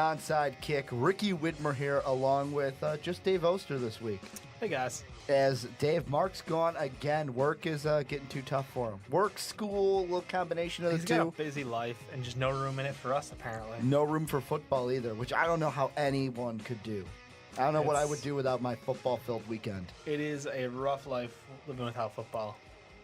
Onside Kick. Ricky Widmer here, along with just Dave Oster this week. Hey, guys. As Dave, Mark's gone again. Work is getting too tough for him. Work, school, a little combination of the two. He's got a busy life and just no room in it for us, apparently. No room for football either, which I don't know how anyone could do. I don't know what I would do without my football-filled weekend. It is a rough life living without football.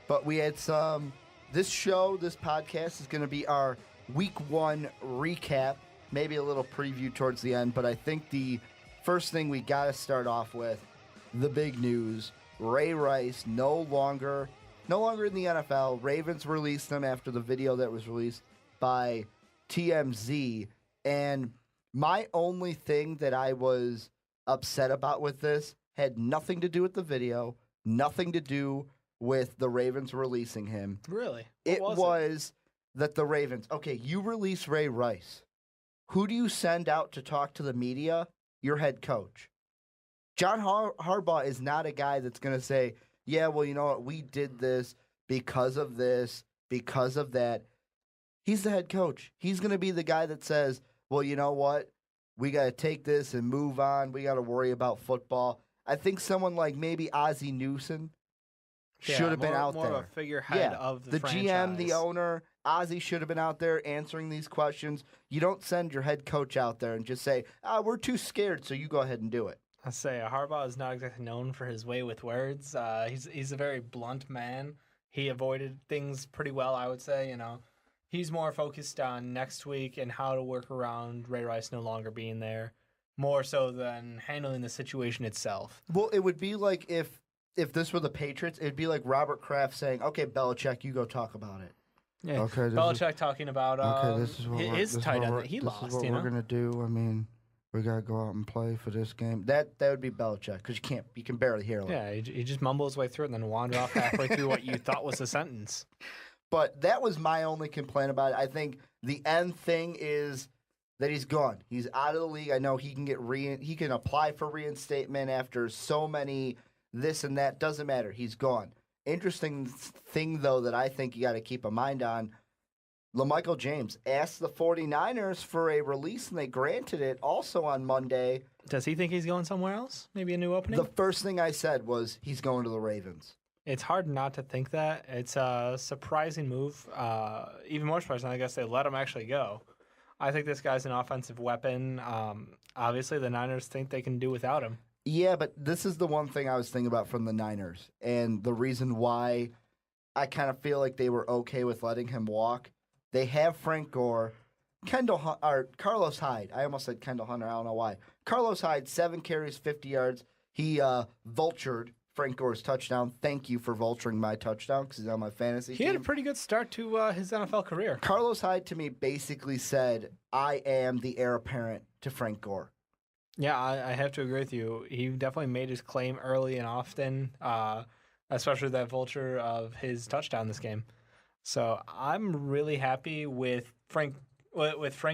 But we had some... This podcast is going to be our Week 1 recap. Maybe a little preview towards the end, but I think the first thing we got to start off with, the big news. Ray Rice no longer in the NFL. Ravens released him after the video that was released by TMZ. And my only thing that I was upset about with this had nothing to do with the video, nothing to do with the Ravens releasing him. Really? It was that the Ravens, okay, you release Ray Rice. Who do you send out to talk to the media? Your head coach. John Harbaugh is not a guy that's going to say, yeah, well, you know what? We did this, because of that. He's the head coach. He's going to be the guy that says, well, you know what? We got to take this and move on. We got to worry about football. I think someone like maybe Ozzie Newsome should have been out there. More of a figurehead of the franchise. GM, the owner, Ozzie should have been out there answering these questions. You don't send your head coach out there and just say, we're too scared, so you go ahead and do it. I say Harbaugh is not exactly known for his way with words. He's a very blunt man. He avoided things pretty well, I would say. He's more focused on next week and how to work around Ray Rice no longer being there, more so than handling the situation itself. Well, it would be like if this were the Patriots, it'd be like Robert Kraft saying, "Okay, Belichick, you go talk about it." Yeah. Okay, Belichick talking about this is what his tight end that he lost. This is what we're gonna do. I mean, we gotta go out and play for this game. That would be Belichick because you can barely hear him. Yeah, he just mumbles his way through it and then wander off halfway through what you thought was a sentence. But that was my only complaint about it. I think the end thing is that he's gone. He's out of the league. I know he can he can apply for reinstatement after so many this and that. Doesn't matter. He's gone. Interesting thing, though, that I think you got to keep a mind on, LaMichael James asked the 49ers for a release, and they granted it also on Monday. Does he think he's going somewhere else? Maybe a new opening? The first thing I said was he's going to the Ravens. It's hard not to think that. It's a surprising move. Even more surprising, I guess they let him actually go. I think this guy's an offensive weapon. Obviously, the Niners think they can do without him. Yeah, but this is the one thing I was thinking about from the Niners, and the reason why I kind of feel like they were okay with letting him walk. They have Frank Gore, Carlos Hyde. I almost said Kendall Hunter. I don't know why. Carlos Hyde, 7 carries, 50 yards. He vultured Frank Gore's touchdown. Thank you for vulturing my touchdown because he's on my fantasy team. He had a pretty good start to his NFL career. Carlos Hyde, to me, basically said, I am the heir apparent to Frank Gore. Yeah, I have to agree with you. He definitely made his claim early and often, especially that vulture of his touchdown this game. So I'm really happy with Frank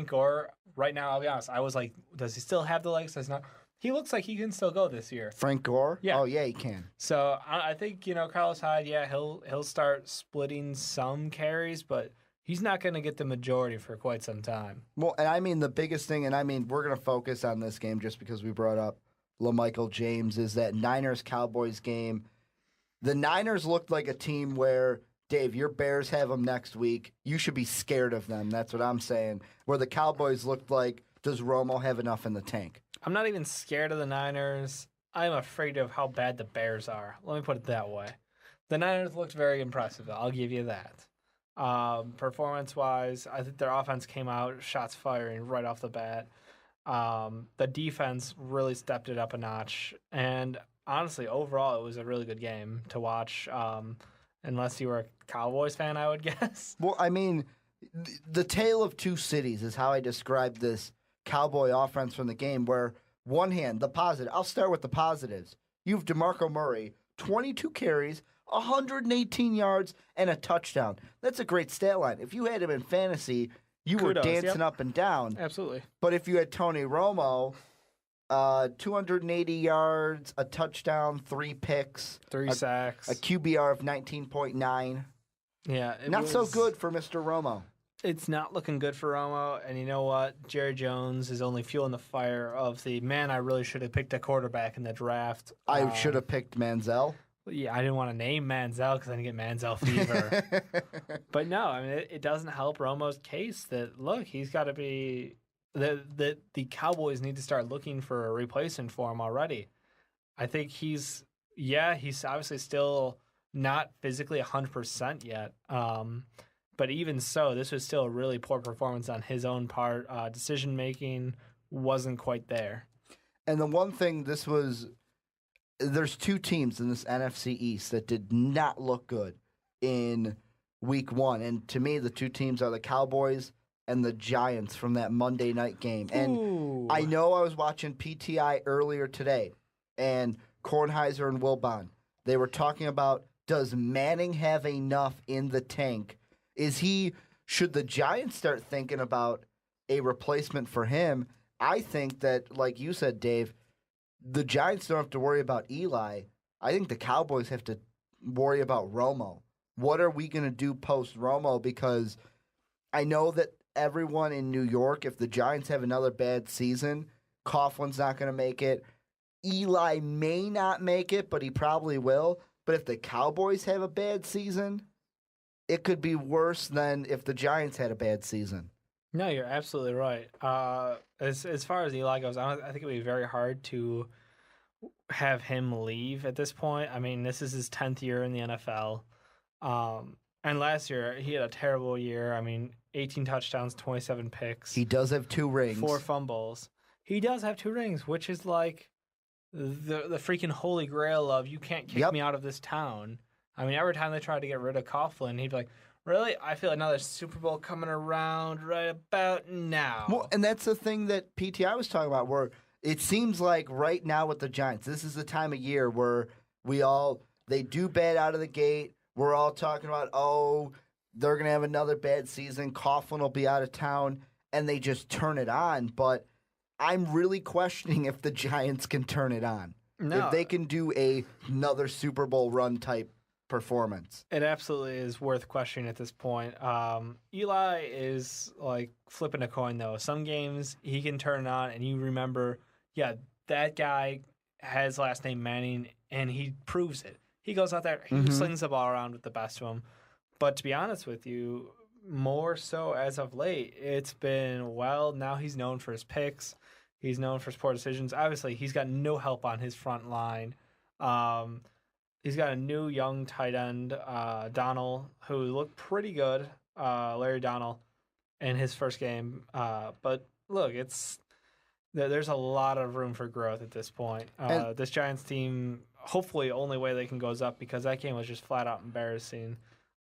Gore. Right now, I'll be honest, I was like, does he still have the legs? Does he not? He looks like he can still go this year. Frank Gore? Yeah. Oh, yeah, he can. So I think, Carlos Hyde, yeah, he'll start splitting some carries, but he's not going to get the majority for quite some time. Well, and I mean, the biggest thing, and I mean, we're going to focus on this game just because we brought up LaMichael James, is that Niners-Cowboys game. The Niners looked like a team where, Dave, your Bears have them next week. You should be scared of them. That's what I'm saying. Where the Cowboys looked like, does Romo have enough in the tank? I'm not even scared of the Niners. I'm afraid of how bad the Bears are. Let me put it that way. The Niners looked very impressive, though. I'll give you that. Performance-wise, I think their offense came out, shots firing right off the bat. The defense really stepped it up a notch. And honestly, overall, it was a really good game to watch, unless you were a Cowboys fan, I would guess. Well, I mean, the tale of two cities is how I described this Cowboy offense from the game, where one hand, the positive. I'll start with the positives. You have DeMarco Murray, 22 carries, 118 yards, and a touchdown. That's a great stat line. If you had him in fantasy, you were dancing up and down. Absolutely. But if you had Tony Romo, 280 yards, a touchdown, 3 picks, 3 sacks, a QBR of 19.9. Yeah, Not so good for Mr. Romo. It's not looking good for Romo, and you know what? Jerry Jones is only fueling the fire of the, man, I really should have picked a quarterback in the draft. I should have picked Manziel. Yeah, I didn't want to name Manziel because I didn't get Manziel fever. But no, I mean, it doesn't help Romo's case that, look, he's got to be, the Cowboys need to start looking for a replacement for him already. I think he's obviously still not physically 100% yet. But even so, this was still a really poor performance on his own part. Decision-making wasn't quite there. And the one thing, there's two teams in this NFC East that did not look good in week one. And to me, the two teams are the Cowboys and the Giants from that Monday night game. And Ooh. I know I was watching PTI earlier today, and Kornheiser and Wilbon, they were talking about, does Manning have enough in the tank? Should the Giants start thinking about a replacement for him? I think that, like you said, Dave, the Giants don't have to worry about Eli. I think the Cowboys have to worry about Romo. What are we going to do post-Romo? Because I know that everyone in New York, if the Giants have another bad season, Coughlin's not going to make it. Eli may not make it, but he probably will. But if the Cowboys have a bad season, it could be worse than if the Giants had a bad season. No, you're absolutely right. As far as Eli goes, I think it would be very hard to have him leave at this point. I mean, this is his 10th year in the NFL. And last year, he had a terrible year. I mean, 18 touchdowns, 27 picks. He does have 2 rings. 4 fumbles. He does have 2 rings, which is like the freaking holy grail of, you can't kick me out of this town. I mean, every time they tried to get rid of Coughlin, he'd be like, really? I feel another Super Bowl coming around right about now. Well, and that's the thing that PTI was talking about, where it seems like right now with the Giants, this is the time of year where they do bad out of the gate. We're all talking about, they're going to have another bad season. Coughlin will be out of town, and they just turn it on. But I'm really questioning if the Giants can turn it on. No. If they can do another Super Bowl run type performance. It absolutely is worth questioning at this point. Eli is like flipping a coin, though. Some games he can turn it on, and you remember, that guy has last name Manning, and he proves it. He goes out there, he slings the ball around with the best of them. But to be honest with you, more so as of late, it's been, now he's known for his picks. He's known for his poor decisions. Obviously, he's got no help on his front line. He's got a new young tight end, Donald, who looked pretty good, Larry Donald, in his first game. But look, there's a lot of room for growth at this point. This Giants team, hopefully, only way they can go is up, because that game was just flat out embarrassing.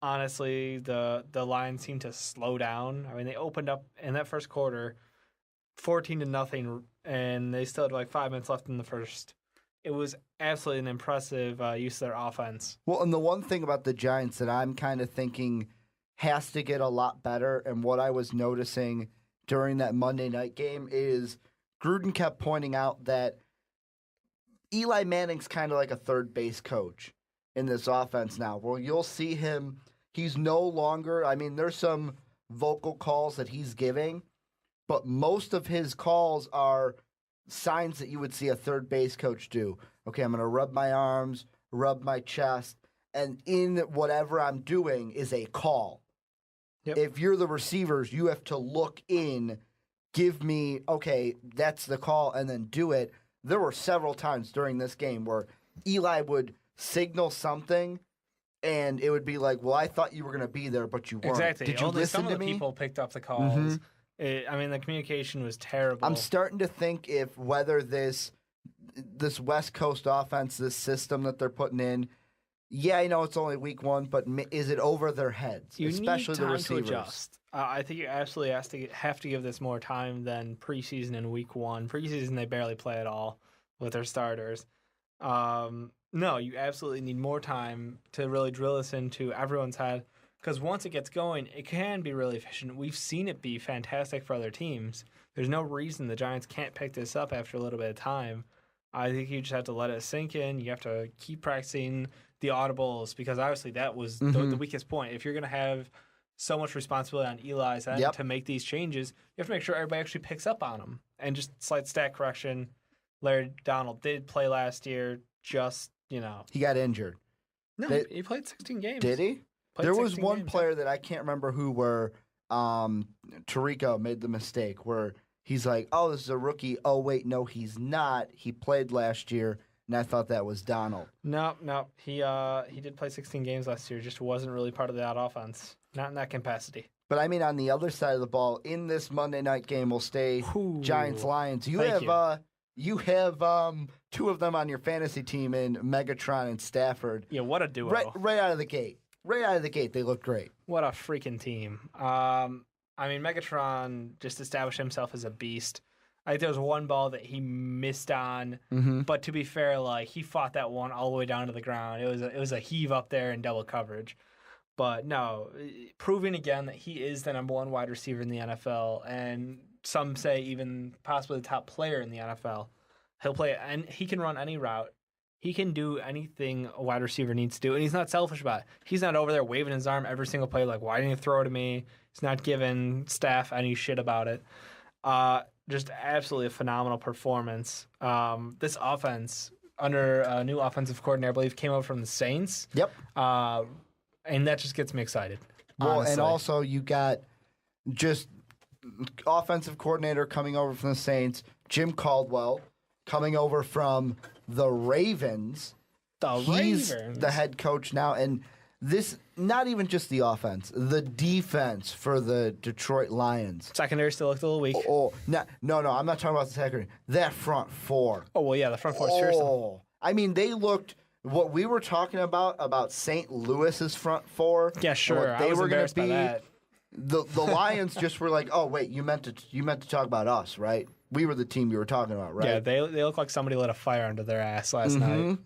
Honestly, the Lions seemed to slow down. I mean, they opened up in that first quarter 14-0, and they still had like 5 minutes left in the first. It was absolutely an impressive use of their offense. Well, and the one thing about the Giants that I'm kind of thinking has to get a lot better, and what I was noticing during that Monday night game is Gruden kept pointing out that Eli Manning's kind of like a third base coach in this offense now. Well, you'll see him. He's no longer, there's some vocal calls that he's giving, but most of his calls are signs that you would see a third base coach do. Okay, I'm going to rub my arms, rub my chest, and in whatever I'm doing is a call. Yep. If you're the receivers, you have to look in, give me, okay, that's the call, and then do it. There were several times during this game where Eli would signal something, and it would be like, well, I thought you were going to be there, but you weren't. Exactly. Did you Only listen some to of the me? people picked up the calls. The communication was terrible. I'm starting to think whether this West Coast offense, this system that they're putting in, I know it's only week 1, but is it over their heads, especially the receivers? To adjust. I think you absolutely have to give this more time than preseason and week 1. Preseason, they barely play at all with their starters. No, you absolutely need more time to really drill this into everyone's head, because once it gets going, it can be really efficient. We've seen it be fantastic for other teams. There's no reason the Giants can't pick this up after a little bit of time. I think you just have to let it sink in. You have to keep practicing the audibles, because obviously that was the weakest point. If you're going to have so much responsibility on Eli's end Yep. to make these changes. You have to make sure everybody actually picks up on them. And just slight stat correction, Larry Donald did play last year, just, He got injured. No, he played 16 games. Did he? Played There was 16 one games. player that I can't remember who where Tirico made the mistake where he's like, oh, this is a rookie. Oh, wait, no, he's not. He played last year, and I thought that was Donald. No. He did play 16 games last year, just wasn't really part of that offense. Not in that capacity. But I mean, on the other side of the ball, in this Monday night game, we'll stay Ooh. Giants-Lions. You have two of them on your fantasy team in Megatron and Stafford. Yeah, what a duo. Right out of the gate. Right out of the gate, they look great. What a freaking team. I mean, Megatron just established himself as a beast. I think there was one ball that he missed on, but to be fair, like he fought that one all the way down to the ground. It was a heave up there in double coverage. But no, proving again that he is the number one wide receiver in the NFL, and some say even possibly the top player in the NFL. He'll play, and he can run any route. He can do anything a wide receiver needs to do, and he's not selfish about it. He's not over there waving his arm every single play like, why didn't you throw to me? He's not giving staff any shit about it. Just absolutely a phenomenal performance. This offense, under a new offensive coordinator, I believe, came over from the Saints. Yep. And that just gets me excited. Well, honestly. and also you got just offensive coordinator coming over from the Saints, Jim Caldwell coming over from the Ravens. He's the head coach now, and this not even just the offense, the defense for the Detroit Lions. Secondary still looked a little weak. No, I'm not talking about the secondary. That front four. Oh, well, yeah, the front four is fearsome. I mean, they looked what we were talking about St. Louis's front four. Yeah, sure. What they were going to be. That. The Lions just were like, oh wait, you meant to talk about us, right? We were the team you were talking about, right? Yeah, they look like somebody lit a fire under their ass last night.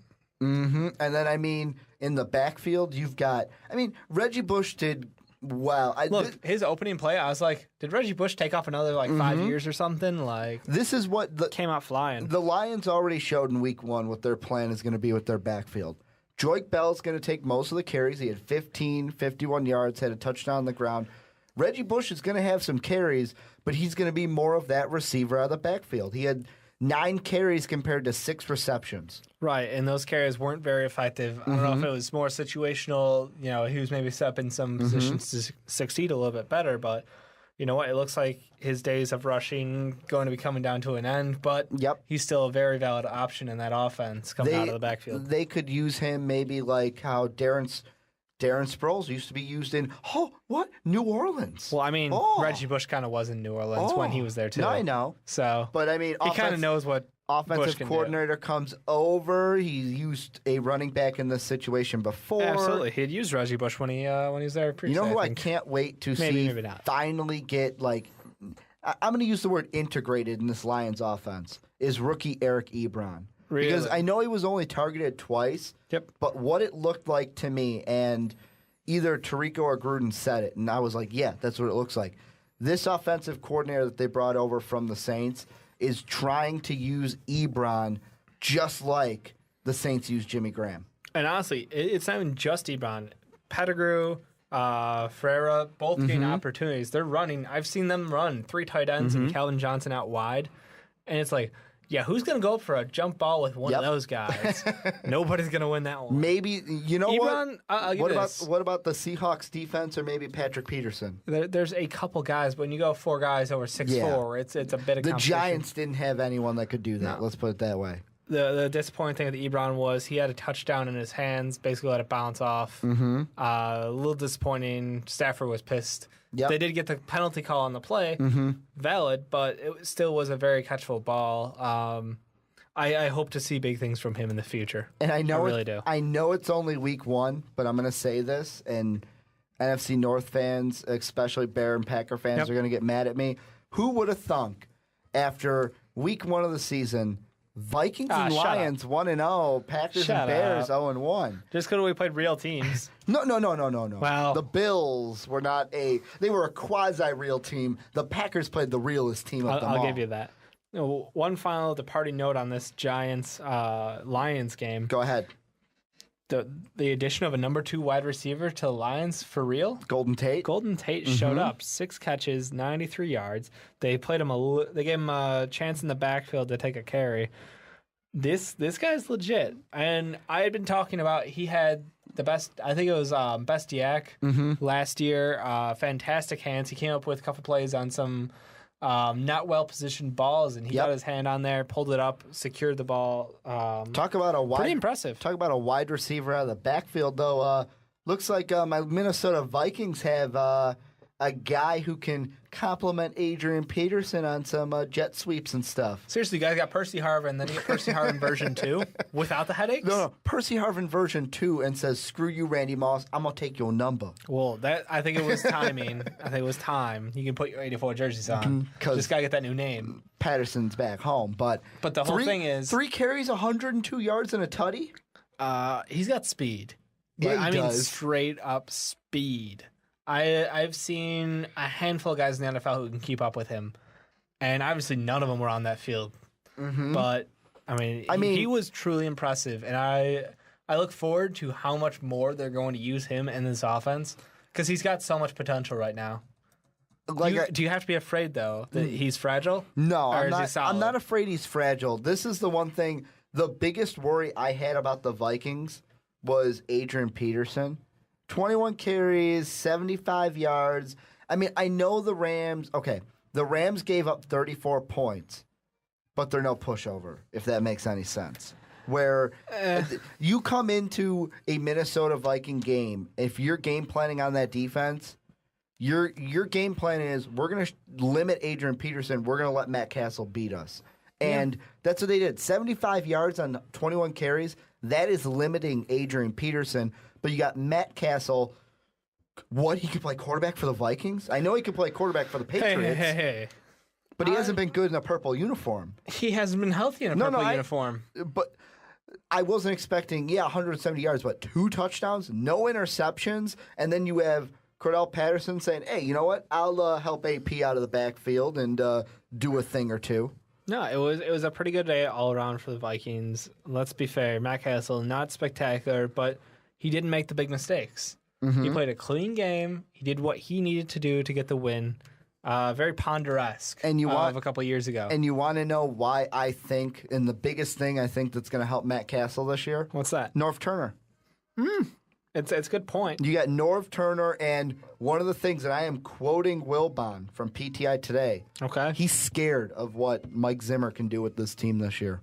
Mm-hmm. And then, I mean, in the backfield, you've got... I mean, Reggie Bush did well. His opening play, I was like, did Reggie Bush take off another, 5 years or something? Like, this is what... came out flying. The Lions already showed in week one what their plan is going to be with their backfield. Joique Bell's going to take most of the carries. He had 51 yards, had a touchdown on the ground. Reggie Bush is going to have some carries, but he's going to be more of that receiver out of the backfield. He had 9 carries compared to 6 receptions. Right, and those carries weren't very effective. I don't know if it was more situational, he was maybe set up in some positions to succeed a little bit better, but you know what? It looks like his days of rushing going to be coming down to an end, but he's still a very valid option in that offense coming out of the backfield. They could use him maybe like how Darren Sproles used to be used in, New Orleans. Well, I mean, Reggie Bush kind of was in New Orleans when he was there, too. No, I know. So, but I mean, he kind of knows what offensive coordinator comes over. He's used a running back in this situation before. Absolutely. He had used Reggie Bush when he was there previously. You know who I can't wait to see finally get, I'm going to use the word integrated in this Lions offense, is rookie Eric Ebron. Really? Because I know he was only targeted twice, but what it looked like to me, and either Tirico or Gruden said it, and I was like, yeah, that's what it looks like. This offensive coordinator that they brought over from the Saints is trying to use Ebron just like the Saints used Jimmy Graham. And honestly, it's not even just Ebron. Pettigrew, Ferreira, both getting opportunities. They're running. I've seen them run 3 tight ends and Calvin Johnson out wide. And it's like, yeah, who's going to go for a jump ball with one of those guys? Nobody's going to win that one. Maybe, you know Ebron, what about the Seahawks defense or maybe Patrick Peterson? There's a couple guys, but when you go 4 guys over 6'4", it's a bit of competition. The Giants didn't have anyone that could do that. No. Let's put it that way. The disappointing thing with Ebron was he had a touchdown in his hands, basically let it bounce off. A little disappointing. Stafford was pissed. They did get the penalty call on the play, valid, but it still was a very catchable ball. I hope to see big things from him in the future. And I really do. I know it's only week 1, but I'm going to say this, and NFC North fans, especially Bear and Packer fans, are going to get mad at me. Who would have thunk after week 1 of the season, Vikings and Lions 1-0, Packers and Bears 0-1. Just because we played real teams. No. Well, the Bills were they were a quasi-real team. The Packers played the realest team of them all. I'll give you that. One final departing note on this Giants-Lions game. Go ahead. the addition of a number 2 wide receiver to the Lions for real. Golden Tate. Golden Tate showed up, 6 catches, 93 yards. They played him they gave him a chance in the backfield to take a carry. This guy's legit, and I had been talking about he had the best. I think it was best yak last year. Fantastic hands. He came up with a couple plays on some not well positioned balls, and he got his hand on there, pulled it up, secured the ball. Talk about a pretty impressive. Talk about a wide receiver out of the backfield, though. Looks like my Minnesota Vikings have a guy who can complement Adrian Peterson on some jet sweeps and stuff. Seriously, you guys got Percy Harvin, and then you get Percy Harvin version 2 without the headaches? No. Percy Harvin version 2 and says, screw you, Randy Moss. I'm going to take your number. Well, I think it was timing. I think it was time. You can put your 84 jerseys on. Just got to get that new name. Patterson's back home. But the whole thing is... 3 carries, 102 yards, and a tutty? He's got speed. Yeah, he does. Mean straight up speed. I've seen a handful of guys in the NFL who can keep up with him, and obviously none of them were on that field. But I mean, he was truly impressive, and I look forward to how much more they're going to use him in this offense because he's got so much potential right now. Do you have to be afraid though that he's fragile? No, I'm not afraid he's fragile. This is the one thing. The biggest worry I had about the Vikings was Adrian Peterson. 21 carries, 75 yards. I mean, I know the Rams. Okay, the Rams gave up 34 points, but they're no pushover, if that makes any sense. Where you come into a Minnesota Viking game, if you're game planning on that defense, your game plan is we're going to limit Adrian Peterson. We're going to let Matt Castle beat us. And that's what they did. 75 yards on 21 carries. That is limiting Adrian Peterson. But you got Matt Castle. He could play quarterback for the Vikings? I know he could play quarterback for the Patriots. Hey. But he hasn't been good in a purple uniform. He hasn't been healthy in a purple uniform. But I wasn't expecting, 170 yards, but 2 touchdowns, no interceptions, and then you have Cordell Patterson saying, hey, you know what? I'll help AP out of the backfield and do a thing or two. No, it was a pretty good day all around for the Vikings. Let's be fair. Matt Castle, not spectacular, but he didn't make the big mistakes. He played a clean game. He did what he needed to do to get the win. Very Ponder-esque of a couple of years ago. And you want to know why I think, and the biggest thing I think that's going to help Matt Castle this year? What's that? Norv Turner. It's a good point. You got Norv Turner, and one of the things that I am quoting Wilbon from PTI today. Okay. He's scared of what Mike Zimmer can do with this team this year.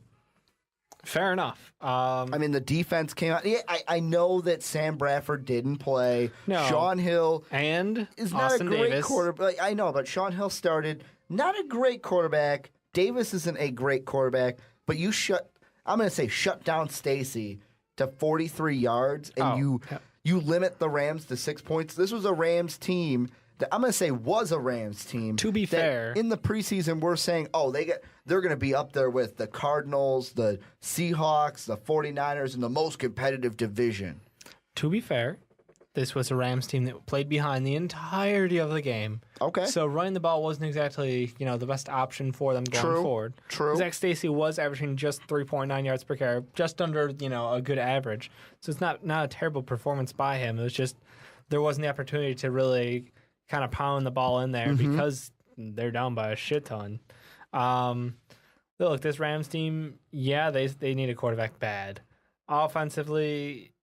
Fair enough. I mean, the defense came out. Yeah, I know that Sam Bradford didn't play. No. Sean Hill is not Austin a great quarterback. I know, but Sean Hill started. Not a great quarterback. Davis isn't a great quarterback, but I'm going to say shut down Stacy to 43 yards, and you limit the Rams to 6 points. This was a Rams team that I'm going to say was a Rams team. To be fair, in the preseason, we're saying, they're going to be up there with the Cardinals, the Seahawks, the 49ers, in the most competitive division. To be fair, this was a Rams team that played behind the entirety of the game. Okay. So running the ball wasn't exactly, the best option for them going forward. True. Zach Stacy was averaging just 3.9 yards per carry, just under, a good average. So it's not a terrible performance by him. It was just there wasn't the opportunity to really kind of pound the ball in there because they're down by a shit ton. Look, this Rams team, they need a quarterback bad. Offensively,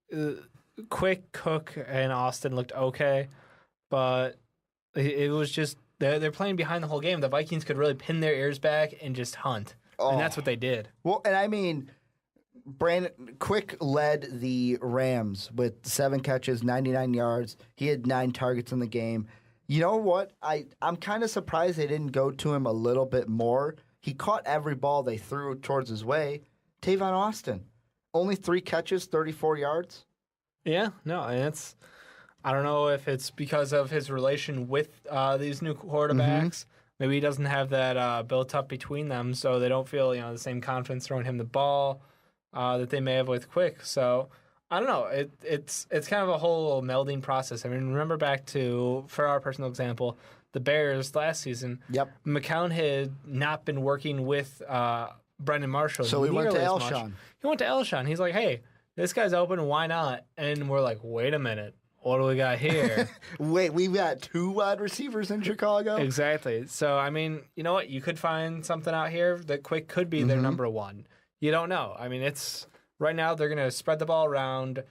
Quick, Cook, and Austin looked okay, but it was just they're playing behind the whole game. The Vikings could really pin their ears back and just hunt, and that's what they did. Well, and I mean, Brandon Quick led the Rams with 7 catches, 99 yards. He had 9 targets in the game. You know what? I'm kind of surprised they didn't go to him a little bit more. He caught every ball they threw towards his way. Tavon Austin, only 3 catches, 34 yards. Yeah, no, and I don't know if it's because of his relation with these new quarterbacks. Maybe he doesn't have that built up between them, so they don't feel the same confidence throwing him the ball that they may have with Quick. So I don't know. It's kind of a whole melding process. I mean, remember back to, for our personal example, the Bears last season. Yep. McCown had not been working with Brendan Marshall. So he went to Elshon. He went to Elshon. He's like, hey, this guy's open. Why not? And we're like, wait a minute. What do we got here? Wait, we've got 2 wide receivers in Chicago? Exactly. So, I mean, you know what? You could find something out here that Quick could be their number one. You don't know. I mean, it's right now they're going to spread the ball around.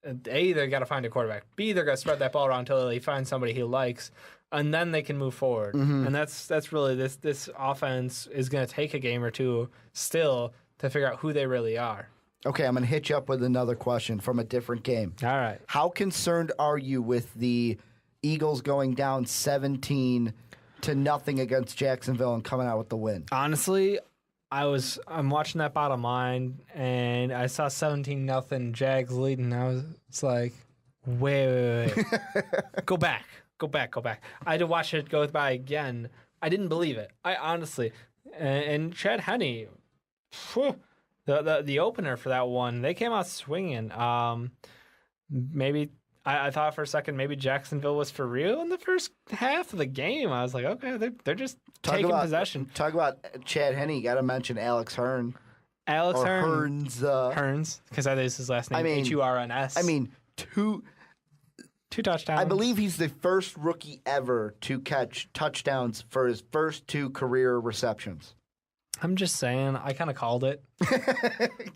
A, they got to find a quarterback. B, they're going to spread that ball around until they find somebody he likes, and then they can move forward. And that's really this offense is going to take a game or two still to figure out who they really are. Okay, I'm going to hit you up with another question from a different game. All right. How concerned are you with the Eagles going down 17-0 against Jacksonville and coming out with the win? Honestly, I'm watching that bottom line, and I saw 17-0 Jags leading. I was like, wait. Go back. I had to watch it go by again. I didn't believe it. I honestly. And Chad Henne, the opener for that one, they came out swinging. Maybe I thought for a second maybe Jacksonville was for real in the first half of the game. I was like, okay, they're just taking possession. Talk about Chad Henne. You got to mention Alex Hearn. Hearns, because I think it's his last name. Hurns. I mean, two touchdowns. I believe he's the first rookie ever to catch touchdowns for his first 2 career receptions. I'm just saying, I kind of called it.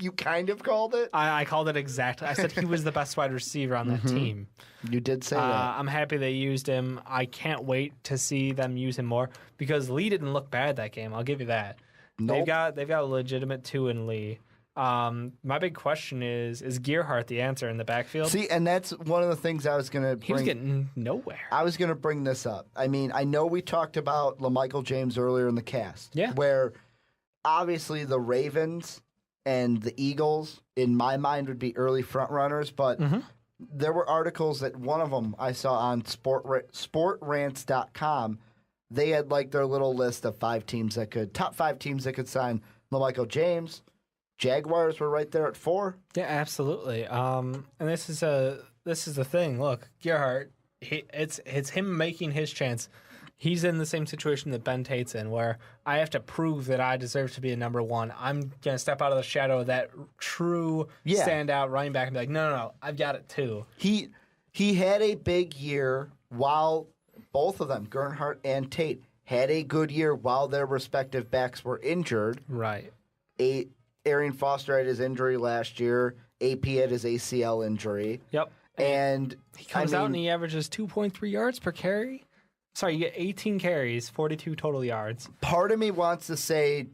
You kind of called it? I called it exactly. I said he was the best wide receiver on that team. You did say that. I'm happy they used him. I can't wait to see them use him more because Lee didn't look bad that game. I'll give you that. Nope. They've got a legitimate 2 in Lee. My big question is Gearhart the answer in the backfield? See, and that's one of the things I was going to bring. He was getting nowhere. I was going to bring this up. I mean, I know we talked about LaMichael James earlier in the cast. Yeah. Where obviously the Ravens and the Eagles, in my mind, would be early front runners, but there were articles that one of them I saw on sportrants.com. They had like their little list of top 5 teams that could sign LaMichael James. Jaguars were right there at 4. Yeah, absolutely. And this is the thing. Look, Gearhart, it's him making his chance. He's in the same situation that Ben Tate's in, where I have to prove that I deserve to be a number 1. I'm going to step out of the shadow of that true standout running back and be like, no, I've got it too. He had a big year while both of them, Gernhardt and Tate, had a good year while their respective backs were injured. Right. Arian Foster had his injury last year. AP had his ACL injury. Yep. And he comes out and he averages 2.3 yards per carry. Sorry, you get 18 carries, 42 total yards. Part of me wants to say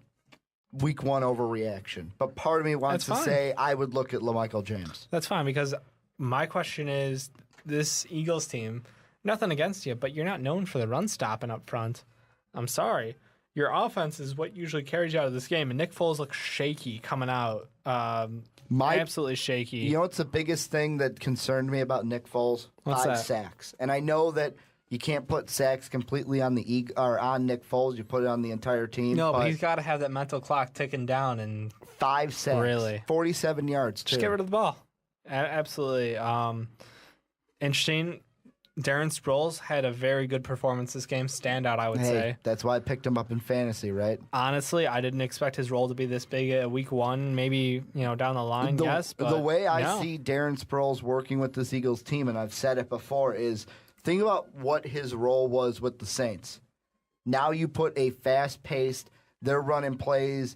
week 1 overreaction, but part of me wants to say I would look at LaMichael James. That's fine, because my question is, this Eagles team, nothing against you, but you're not known for the run stopping up front. I'm sorry. Your offense is what usually carries you out of this game, and Nick Foles looks shaky coming out. Absolutely shaky. You know what's the biggest thing that concerned me about Nick Foles? What's 5 that? sacks. And I know that you can't put sacks completely on on Nick Foles. You put it on the entire team. No, but he's got to have that mental clock ticking down. And 5 sacks. Really? 47 yards, too. Just get rid of the ball. Absolutely. Interesting. Darren Sproles had a very good performance this game. Standout, I would say. That's why I picked him up in fantasy, right? Honestly, I didn't expect his role to be this big at week 1. Maybe, down the line, yes. But the way I see Darren Sproles working with this Eagles team, and I've said it before, is think about what his role was with the Saints. Now you put a fast-paced, they're running plays.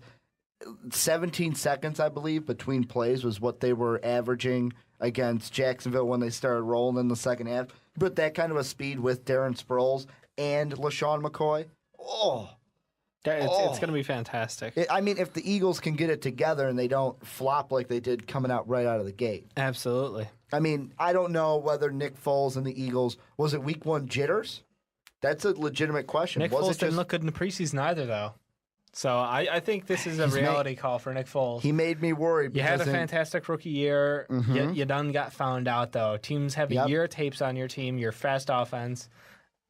17 seconds, I believe, between plays was what they were averaging against Jacksonville when they started rolling in the second half. But that kind of a speed with Darren Sproles and LaShawn McCoy, it's going to be fantastic. If the Eagles can get it together and they don't flop like they did coming out right out of the gate. Absolutely. I don't know whether Nick Foles and the Eagles, was it week 1 jitters? That's a legitimate question. Nick Foles didn't look good in the preseason either, though. So I think this is a reality call for Nick Foles. He made me worried. You had a fantastic rookie year. You done got found out, though. Teams have a year of tapes on your team, your fast offense.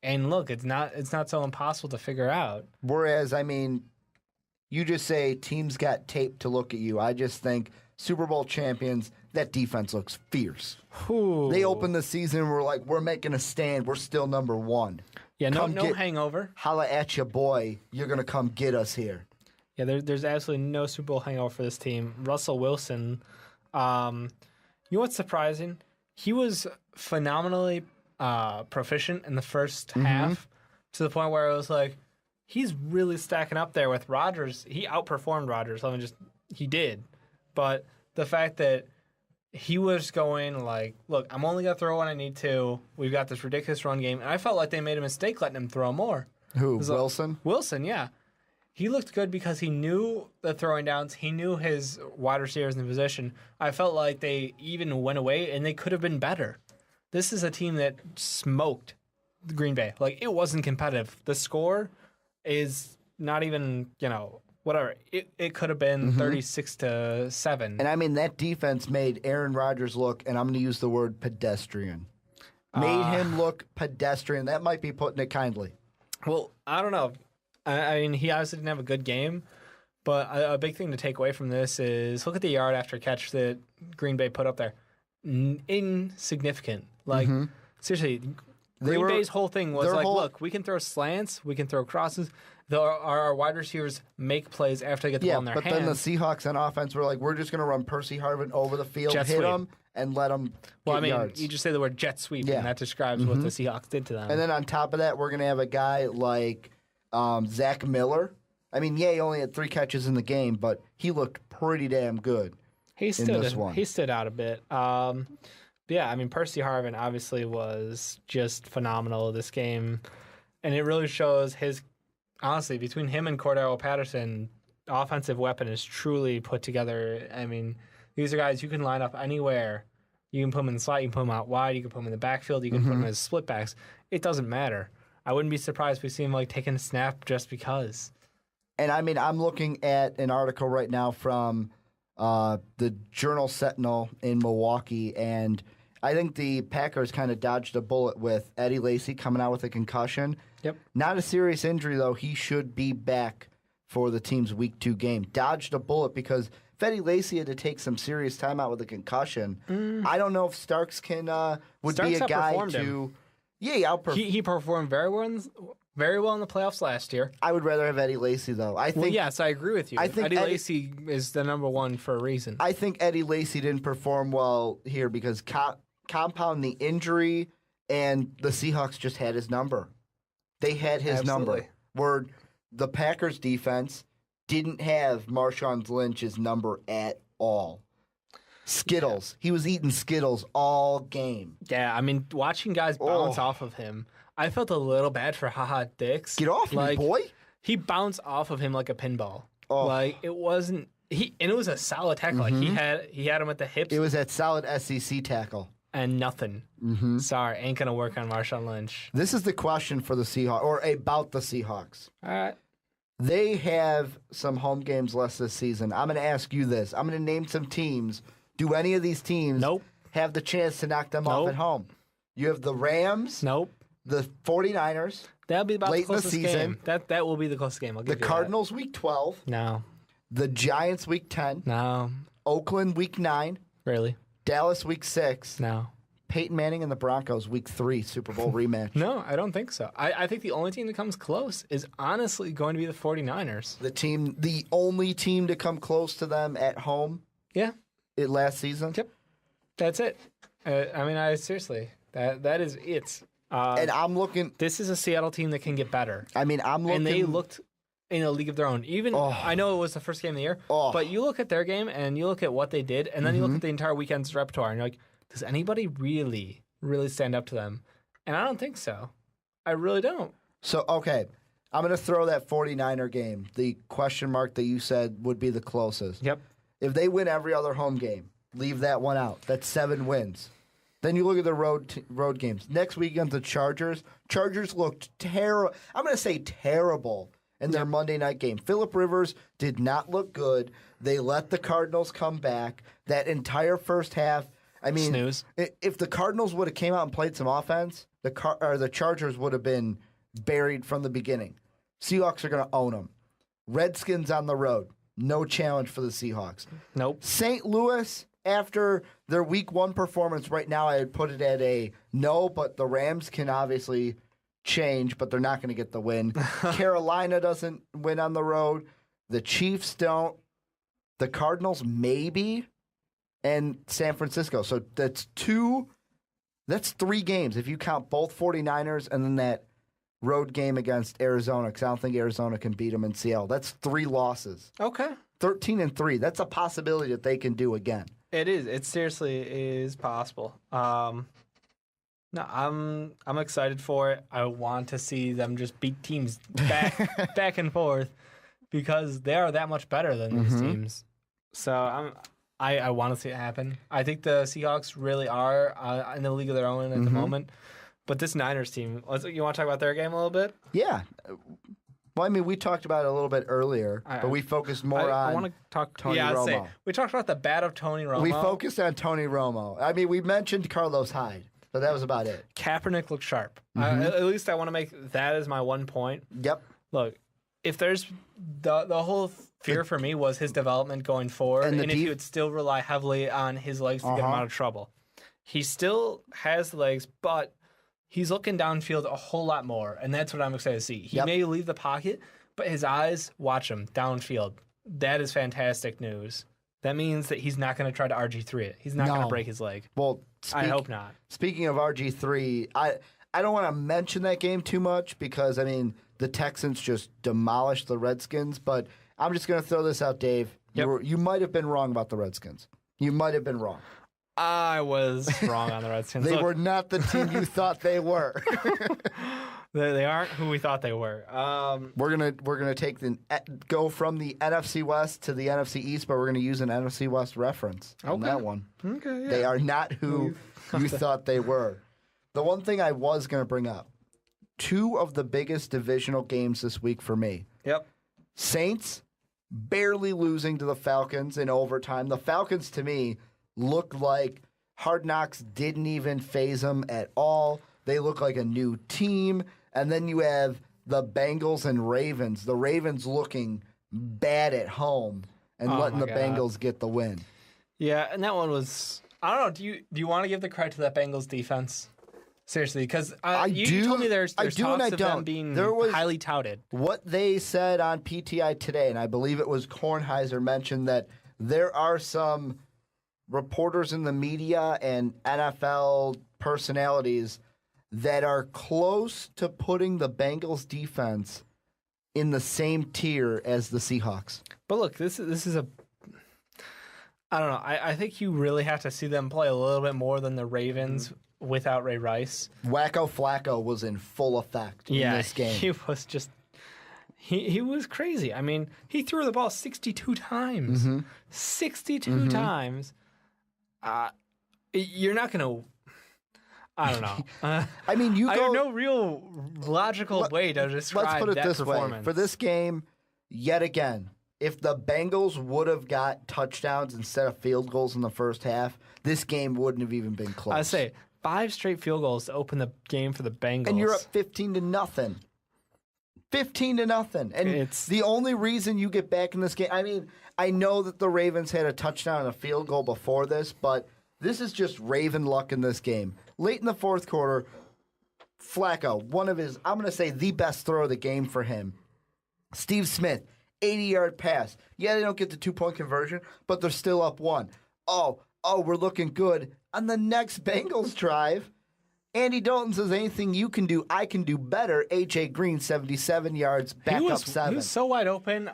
And look, it's not so impossible to figure out. Whereas, you just say teams got tape to look at you. I just think Super Bowl champions, that defense looks fierce. Ooh. They opened the season and were like, we're making a stand. We're still number 1. Yeah, no hangover. Holla at ya, boy. You're going to come get us here. Yeah, there's absolutely no Super Bowl hangover for this team. Russell Wilson, You know what's surprising? He was phenomenally proficient in the first half to the point where it was like, he's really stacking up there with Rodgers. He outperformed Rodgers. He did. But the fact that he was going like, look, I'm only going to throw when I need to. We've got this ridiculous run game. And I felt like they made a mistake letting him throw more. Who, Wilson? Wilson, yeah. He looked good because he knew the throwing downs. He knew his wide receivers in the position. I felt like they even went away, and they could have been better. This is a team that smoked Green Bay. Like, it wasn't competitive. The score is not even, whatever. It could have been 36-7. And I mean, that defense made Aaron Rodgers look, and I'm going to use the word pedestrian. Made him look pedestrian. That might be putting it kindly. Well, I don't know. I mean, he obviously didn't have a good game, but a big thing to take away from this is look at the yard after catch that Green Bay put up there. Insignificant. Like, seriously, Green Bay's whole thing was like, look, we can throw slants, we can throw crosses. Our wide receivers make plays after they get the ball in their hands. Then the Seahawks on offense were like, we're just going to run Percy Harvin over the field, hit him, and let him get yards. You just say the word jet sweep, and that describes what the Seahawks did to them. And then on top of that, we're going to have a guy like Zach Miller. I mean, he only had 3 catches in the game, but he looked pretty damn good He stood out a bit. Yeah, I mean, Percy Harvin obviously was just phenomenal this game. And it really shows honestly, between him and Cordero Patterson, offensive weapon is truly put together. I mean, these are guys you can line up anywhere. You can put them in the slot, you can put them out wide, you can put them in the backfield, you can put them as split backs. It doesn't matter. I wouldn't be surprised if we see him taking a snap just because. And I mean, I'm looking at an article right now from the Journal Sentinel in Milwaukee, and I think the Packers kind of dodged a bullet with Eddie Lacy coming out with a concussion. Yep. Not a serious injury, though. He should be back for the team's Week 2 game. Dodged a bullet because if Eddie Lacy had to take some serious time out with a concussion, I don't know if Starks be a guy to... Him. Yeah, he performed very well in the playoffs last year. I would rather have Eddie Lacy, though. Yes, I agree with you. I think Eddie Lacy is the number one for a reason. I think Eddie Lacy didn't perform well here because compound the injury, and the Seahawks just had his number. They had his number. Where the Packers defense didn't have Marshawn Lynch's number at all. Skittles. He was eating Skittles all game. Yeah, I mean, watching guys bounce off of him, I felt a little bad for HaHa Dix. Get off me, boy. He bounced off of him like a pinball. It wasn't... and it was a solid tackle. Like, he had him at the hips. It was that solid SEC tackle. And nothing. Sorry, ain't going to work on Marshawn Lynch. This is the question for the Seahawks, or about the Seahawks. All right. They have some home games less this season. I'm going to ask you this. I'm going to name some teams. Do any of these teams have the chance to knock them off at home? You have the Rams. The 49ers. That'll be about late the closest in the season. Game. That will be the closest game. I'll give the Cardinals Week 12. No. The Giants Week 10. No. Oakland Week 9. Really? Dallas Week 6. No. Peyton Manning and the Broncos Week 3 Super Bowl rematch. No, I don't think so. I think the only team that comes close is honestly going to be the 49ers. The only team to come close to them at home. Yeah. Last season. Yep. That's it. I mean, seriously, that is it. And I'm looking. This is a Seattle team that can get better. I mean, I'm looking. And they looked in a league of their own. Even I know it was the first game of the year, but you look at their game and you look at what they did, and then you look at the entire weekend's repertoire, and you're like, does anybody really, really stand up to them? And I don't think so. I really don't. So, okay, I'm going to throw that 49er game, the question mark that you said would be the closest. Yep. If they win every other home game, leave that one out. That's 7 wins. Then you look at the road games. Next week against the Chargers. Chargers looked terrible. I'm going to say terrible in their Monday night game. Phillip Rivers did not look good. They let the Cardinals come back. That entire first half, I mean, snooze. If the Cardinals would have came out and played some offense, the Chargers would have been buried from the beginning. Seahawks are going to own them. Redskins on the road. No challenge for the Seahawks. Nope. St. Louis, after their Week 1 performance, right now I would put it at a no, but the Rams can obviously change, but they're not going to get the win. Carolina doesn't win on the road. The Chiefs don't. The Cardinals maybe. and San Francisco. So that's 3 games if you count both 49ers and then that road game against Arizona, because I don't think Arizona can beat them in Seattle. That's 3 losses. Okay. 13-3. That's a possibility that they can do again. It is. It seriously is possible. No, I'm excited for it. I want to see them just beat teams back and forth because they are that much better than these teams. So I want to see it happen. I think the Seahawks really are in the league of their own at the moment. But this Niners team, you want to talk about their game a little bit? Yeah. Well, I mean, we talked about it a little bit earlier, but we focused more on I want to talk Tony Romo. Say, we talked about the bat of Tony Romo. We focused on Tony Romo. I mean, we mentioned Carlos Hyde, but that was about it. Kaepernick looked sharp. At least I want to make that as my one point. Yep. Look, if there's the whole fear for me was his development going forward, and if he would still rely heavily on his legs to get him out of trouble. He still has the legs, but he's looking downfield a whole lot more, and that's what I'm excited to see. He may leave the pocket, but his eyes, watch him, downfield. That is fantastic news. That means that he's not going to try to RG3 it. He's not going to break his leg. Well, I hope not. Speaking of RG3, I don't want to mention that game too much because, I mean, the Texans just demolished the Redskins, but I'm just going to throw this out, Dave. Yep. You might have been wrong about the Redskins. You might have been wrong. I was wrong on the Redskins. They were not the team you thought they were. They aren't who we thought they were. We're gonna go from the NFC West to the NFC East, but we're gonna use an NFC West reference on that one. Okay, yeah. They are not who you thought they were. The one thing I was gonna bring up: 2 of the biggest divisional games this week for me. Yep. Saints barely losing to the Falcons in overtime. The Falcons, to me, look like Hard Knocks didn't even phase them at all. They look like a new team. And then you have the Bengals and Ravens. The Ravens looking bad at home and letting the Bengals get the win. Yeah, and that one was... I don't know. Do you want to give the credit to that Bengals defense? Seriously, because you told me there's talks of them being highly touted. What they said on PTI today, and I believe it was Kornheiser, mentioned that there are some reporters in the media and NFL personalities that are close to putting the Bengals defense in the same tier as the Seahawks. But look, this is a... I don't know. I think you really have to see them play a little bit more than the Ravens without Ray Rice. Wacko Flacco was in full effect in this game. He was just... He was crazy. I mean, he threw the ball 62 times. 62 times. You're not going to... I don't know. I mean, I have no real logical way to describe let's put it that this performance. way. For this game, yet again, if the Bengals would have got touchdowns instead of field goals in the first half, this game wouldn't have even been close. I say 5 straight field goals to open the game for the Bengals. And you're up 15-0. 15-0. And It's... the only reason you get back in this game, I mean, I know that the Ravens had a touchdown and a field goal before this, but this is just Raven luck in this game. Late in the fourth quarter, Flacco, one of his, I'm going to say the best throw of the game for him. Steve Smith, 80-yard pass. Yeah, they don't get the 2-point conversion, but they're still up 1. Oh, we're looking good. On the next Bengals drive, Andy Dalton says, anything you can do, I can do better. A.J. Green, 77 yards, back up 7. He was so wide open.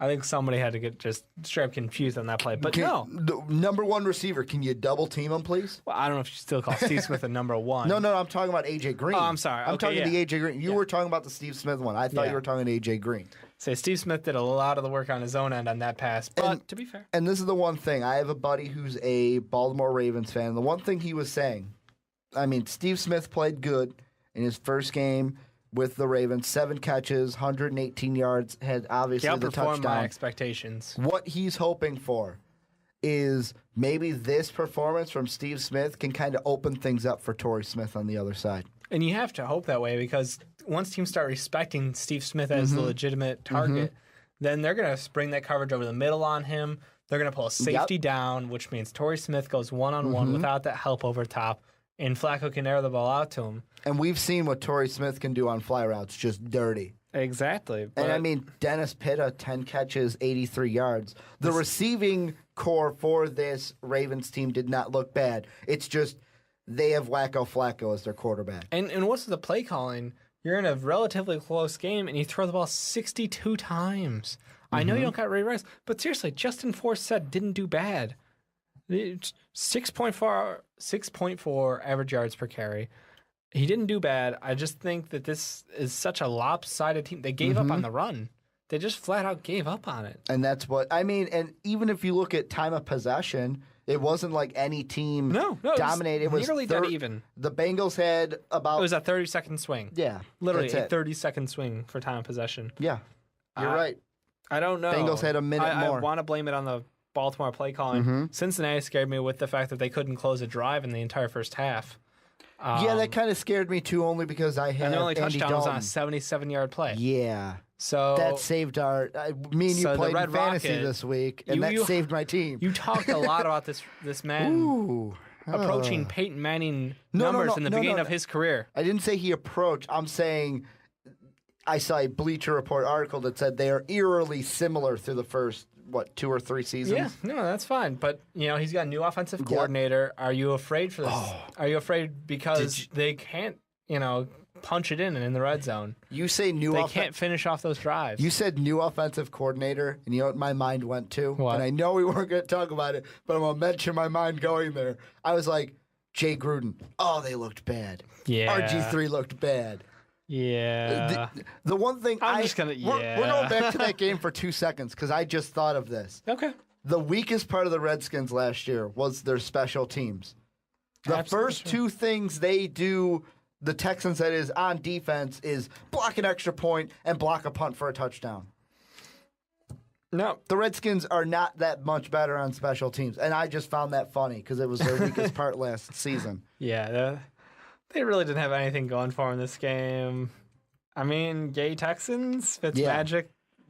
I think somebody had to get just straight up confused on that play. But no. The number 1 receiver, can you double team him, please? Well, I don't know if you still call Steve Smith a number 1. No, I'm talking about A.J. Green. Oh, I'm sorry. I'm talking the A.J. Green. You were talking about the Steve Smith one. I thought you were talking A.J. Green. Say Steve Smith did a lot of the work on his own end on that pass, but to be fair. And this is the one thing. I have a buddy who's a Baltimore Ravens fan. The one thing he was saying, I mean, Steve Smith played good in his first game with the Ravens. 7 catches, 118 yards, had obviously the touchdown. My expectations. What he's hoping for is maybe this performance from Steve Smith can kind of open things up for Torrey Smith on the other side. And you have to hope that way because once teams start respecting Steve Smith as the legitimate target, then they're going to spring that coverage over the middle on him. They're going to pull a safety down, which means Torrey Smith goes one-on-one without that help over top, and Flacco can air the ball out to him. And we've seen what Torrey Smith can do on fly routes, just dirty. Exactly. And I mean, Dennis Pitta, 10 catches, 83 yards. The receiving core for this Ravens team did not look bad. It's just they have Wacko Flacco as their quarterback. And what's the play calling? You're in a relatively close game, and you throw the ball 62 times. I know you don't got Ray Rice, but seriously, Justin Forsett didn't do bad. 6.4 average yards per carry. He didn't do bad. I just think that this is such a lopsided team. They gave up on the run. They just flat out gave up on it. And that's what I mean. And even if you look at time of possession, it wasn't like any team dominated. It was nearly dead even. The Bengals had about... It was a 30-second swing. Yeah. Literally a 30-second swing for time of possession. Yeah. You're right. I don't know. Bengals had a minute more. I want to blame it on the Baltimore play calling. Cincinnati scared me with the fact that they couldn't close a drive in the entire first half. Yeah, that kind of scared me too, only because I had and the only Andy touchdown was on a Dalton. 77-yard play. Yeah. So that saved our... me and you played in fantasy this week, and that saved my team. You talked a lot about this man approaching Peyton Manning numbers in the beginning of his career. I didn't say he approached. I'm saying I saw a Bleacher Report article that said they are eerily similar through the first, 2 or 3 seasons? Yeah, no, that's fine. But, he's got a new offensive coordinator. Are you afraid for this? Are you afraid because they can't, punch it in the red zone? You say They can't finish off those drives. You said new offensive coordinator, and you know what my mind went to? What? And I know we weren't going to talk about it, but I'm going to mention my mind going there. I was like, Jay Gruden. Oh, they looked bad. Yeah. RG3 looked bad. Yeah. The one thing I'm just going to, We're going back to that game for 2 seconds because I just thought of this. Okay. The weakest part of the Redskins last year was their special teams. The first 2 things they do, the Texans, that is, on defense, is block an extra point and block a punt for a touchdown. No. The Redskins are not that much better on special teams, and I just found that funny because it was their weakest part last season. Yeah, they really didn't have anything going for them this game. I mean, yay Texans. Fitzmagic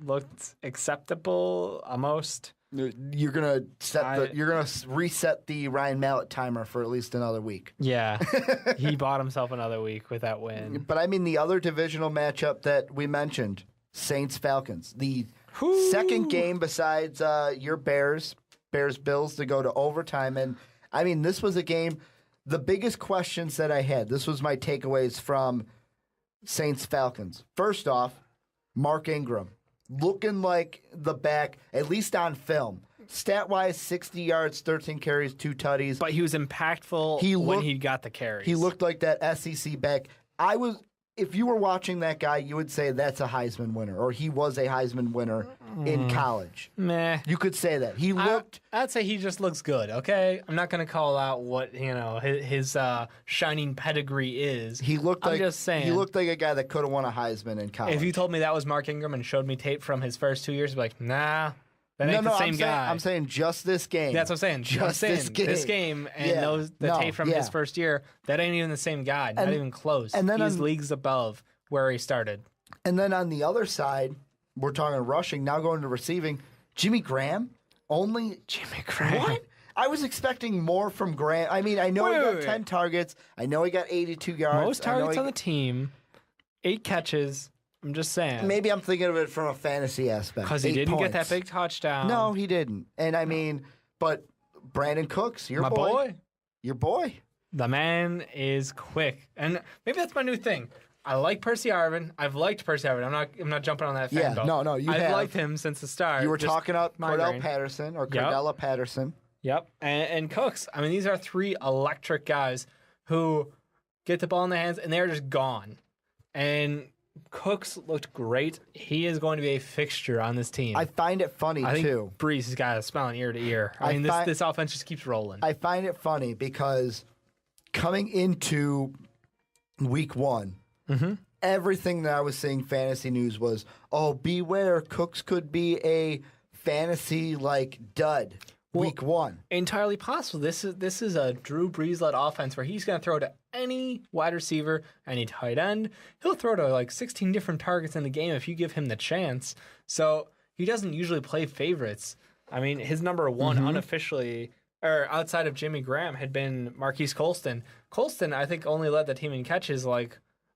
looked acceptable almost. You're gonna reset the Ryan Mallett timer for at least another week. Yeah, he bought himself another week with that win. But I mean, the other divisional matchup that we mentioned, Saints Falcons, the second game besides your Bears Bills to go to overtime, and I mean, this was a game. The biggest questions that I had, this was my takeaways from Saints Falcons. First off, Mark Ingram. Looking like the back, at least on film. Stat-wise, 60 yards, 13 carries, 2 tutties. But he was impactful when he got the carries. He looked like that SEC back. If you were watching that guy, you would say that's a Heisman winner, or he was a Heisman winner in college. Meh. You could say that. He looked... I'd say he just looks good, okay? I'm not going to call out what, his shining pedigree is. I'm just saying. He looked like a guy that could have won a Heisman in college. If you told me that was Mark Ingram and showed me tape from his first 2 years, I'd be like, nah, that ain't the same guy. I'm saying just this game. That's what I'm saying. This game and the tape from his first year, that ain't even the same guy. Not even close. And then he's leagues above where he started. And then on the other side, we're talking rushing, now going to receiving. Jimmy Graham? Jimmy Graham? What? I was expecting more from Graham. I mean, I know he got 10 targets. I know he got 82 yards. Most targets on the team, 8 catches. I'm just saying. Maybe I'm thinking of it from a fantasy aspect. Because he didn't get that big touchdown. No, he didn't. And I mean, but Brandon Cooks, your boy. Your boy. The man is quick. And maybe that's my new thing. I like Percy Harvin. I've liked Percy Harvin. I'm not jumping on that fan boat. No, I've liked him since the start. You were talking about Cordell Patterson or Cordella Patterson. Yep. And Cooks. I mean, these are 3 electric guys who get the ball in their hands and they're just gone. And Cooks looked great. He is going to be a fixture on this team. I find it funny, I think too. Brees has got a smile ear to ear. I mean, this offense just keeps rolling. I find it funny because coming into week 1, everything that I was seeing fantasy news was, beware, Cooks could be a fantasy dud week 1. Entirely possible. This is a Drew Brees-led offense where he's going to throw to any wide receiver, any tight end. He'll throw to 16 different targets in the game if you give him the chance. So he doesn't usually play favorites. I mean, his number 1 unofficially, or outside of Jimmy Graham, had been Marquise Colston. Colston, I think, only led the team in catches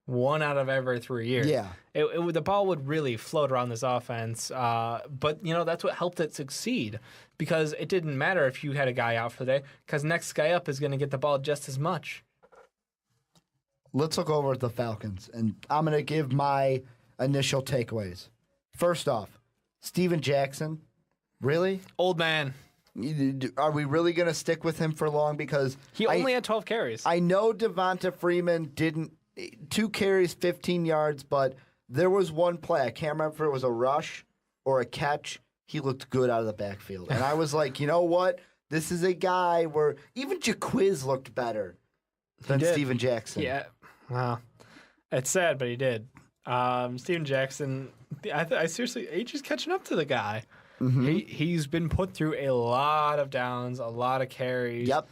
1 out of every 3 years. Yeah. The ball would really float around this offense. But, that's what helped it succeed, because it didn't matter if you had a guy out for the day, because next guy up is going to get the ball just as much. Let's look over at the Falcons, and I'm going to give my initial takeaways. First off, Steven Jackson, really? Old man. Are we really going to stick with him for long? Because he only had 12 carries. I know Devonta Freeman didn't 2 carries, 15 yards, but there was one play. I can't remember if it was a rush or a catch. He looked good out of the backfield. And I was like, you know what? This is a guy where even Jaquiz looked better than Steven Jackson. Yeah. Wow. It's sad, but he did. Steven Jackson, I seriously, age is catching up to the guy. Mm-hmm. He's been put through a lot of downs, a lot of carries. Yep.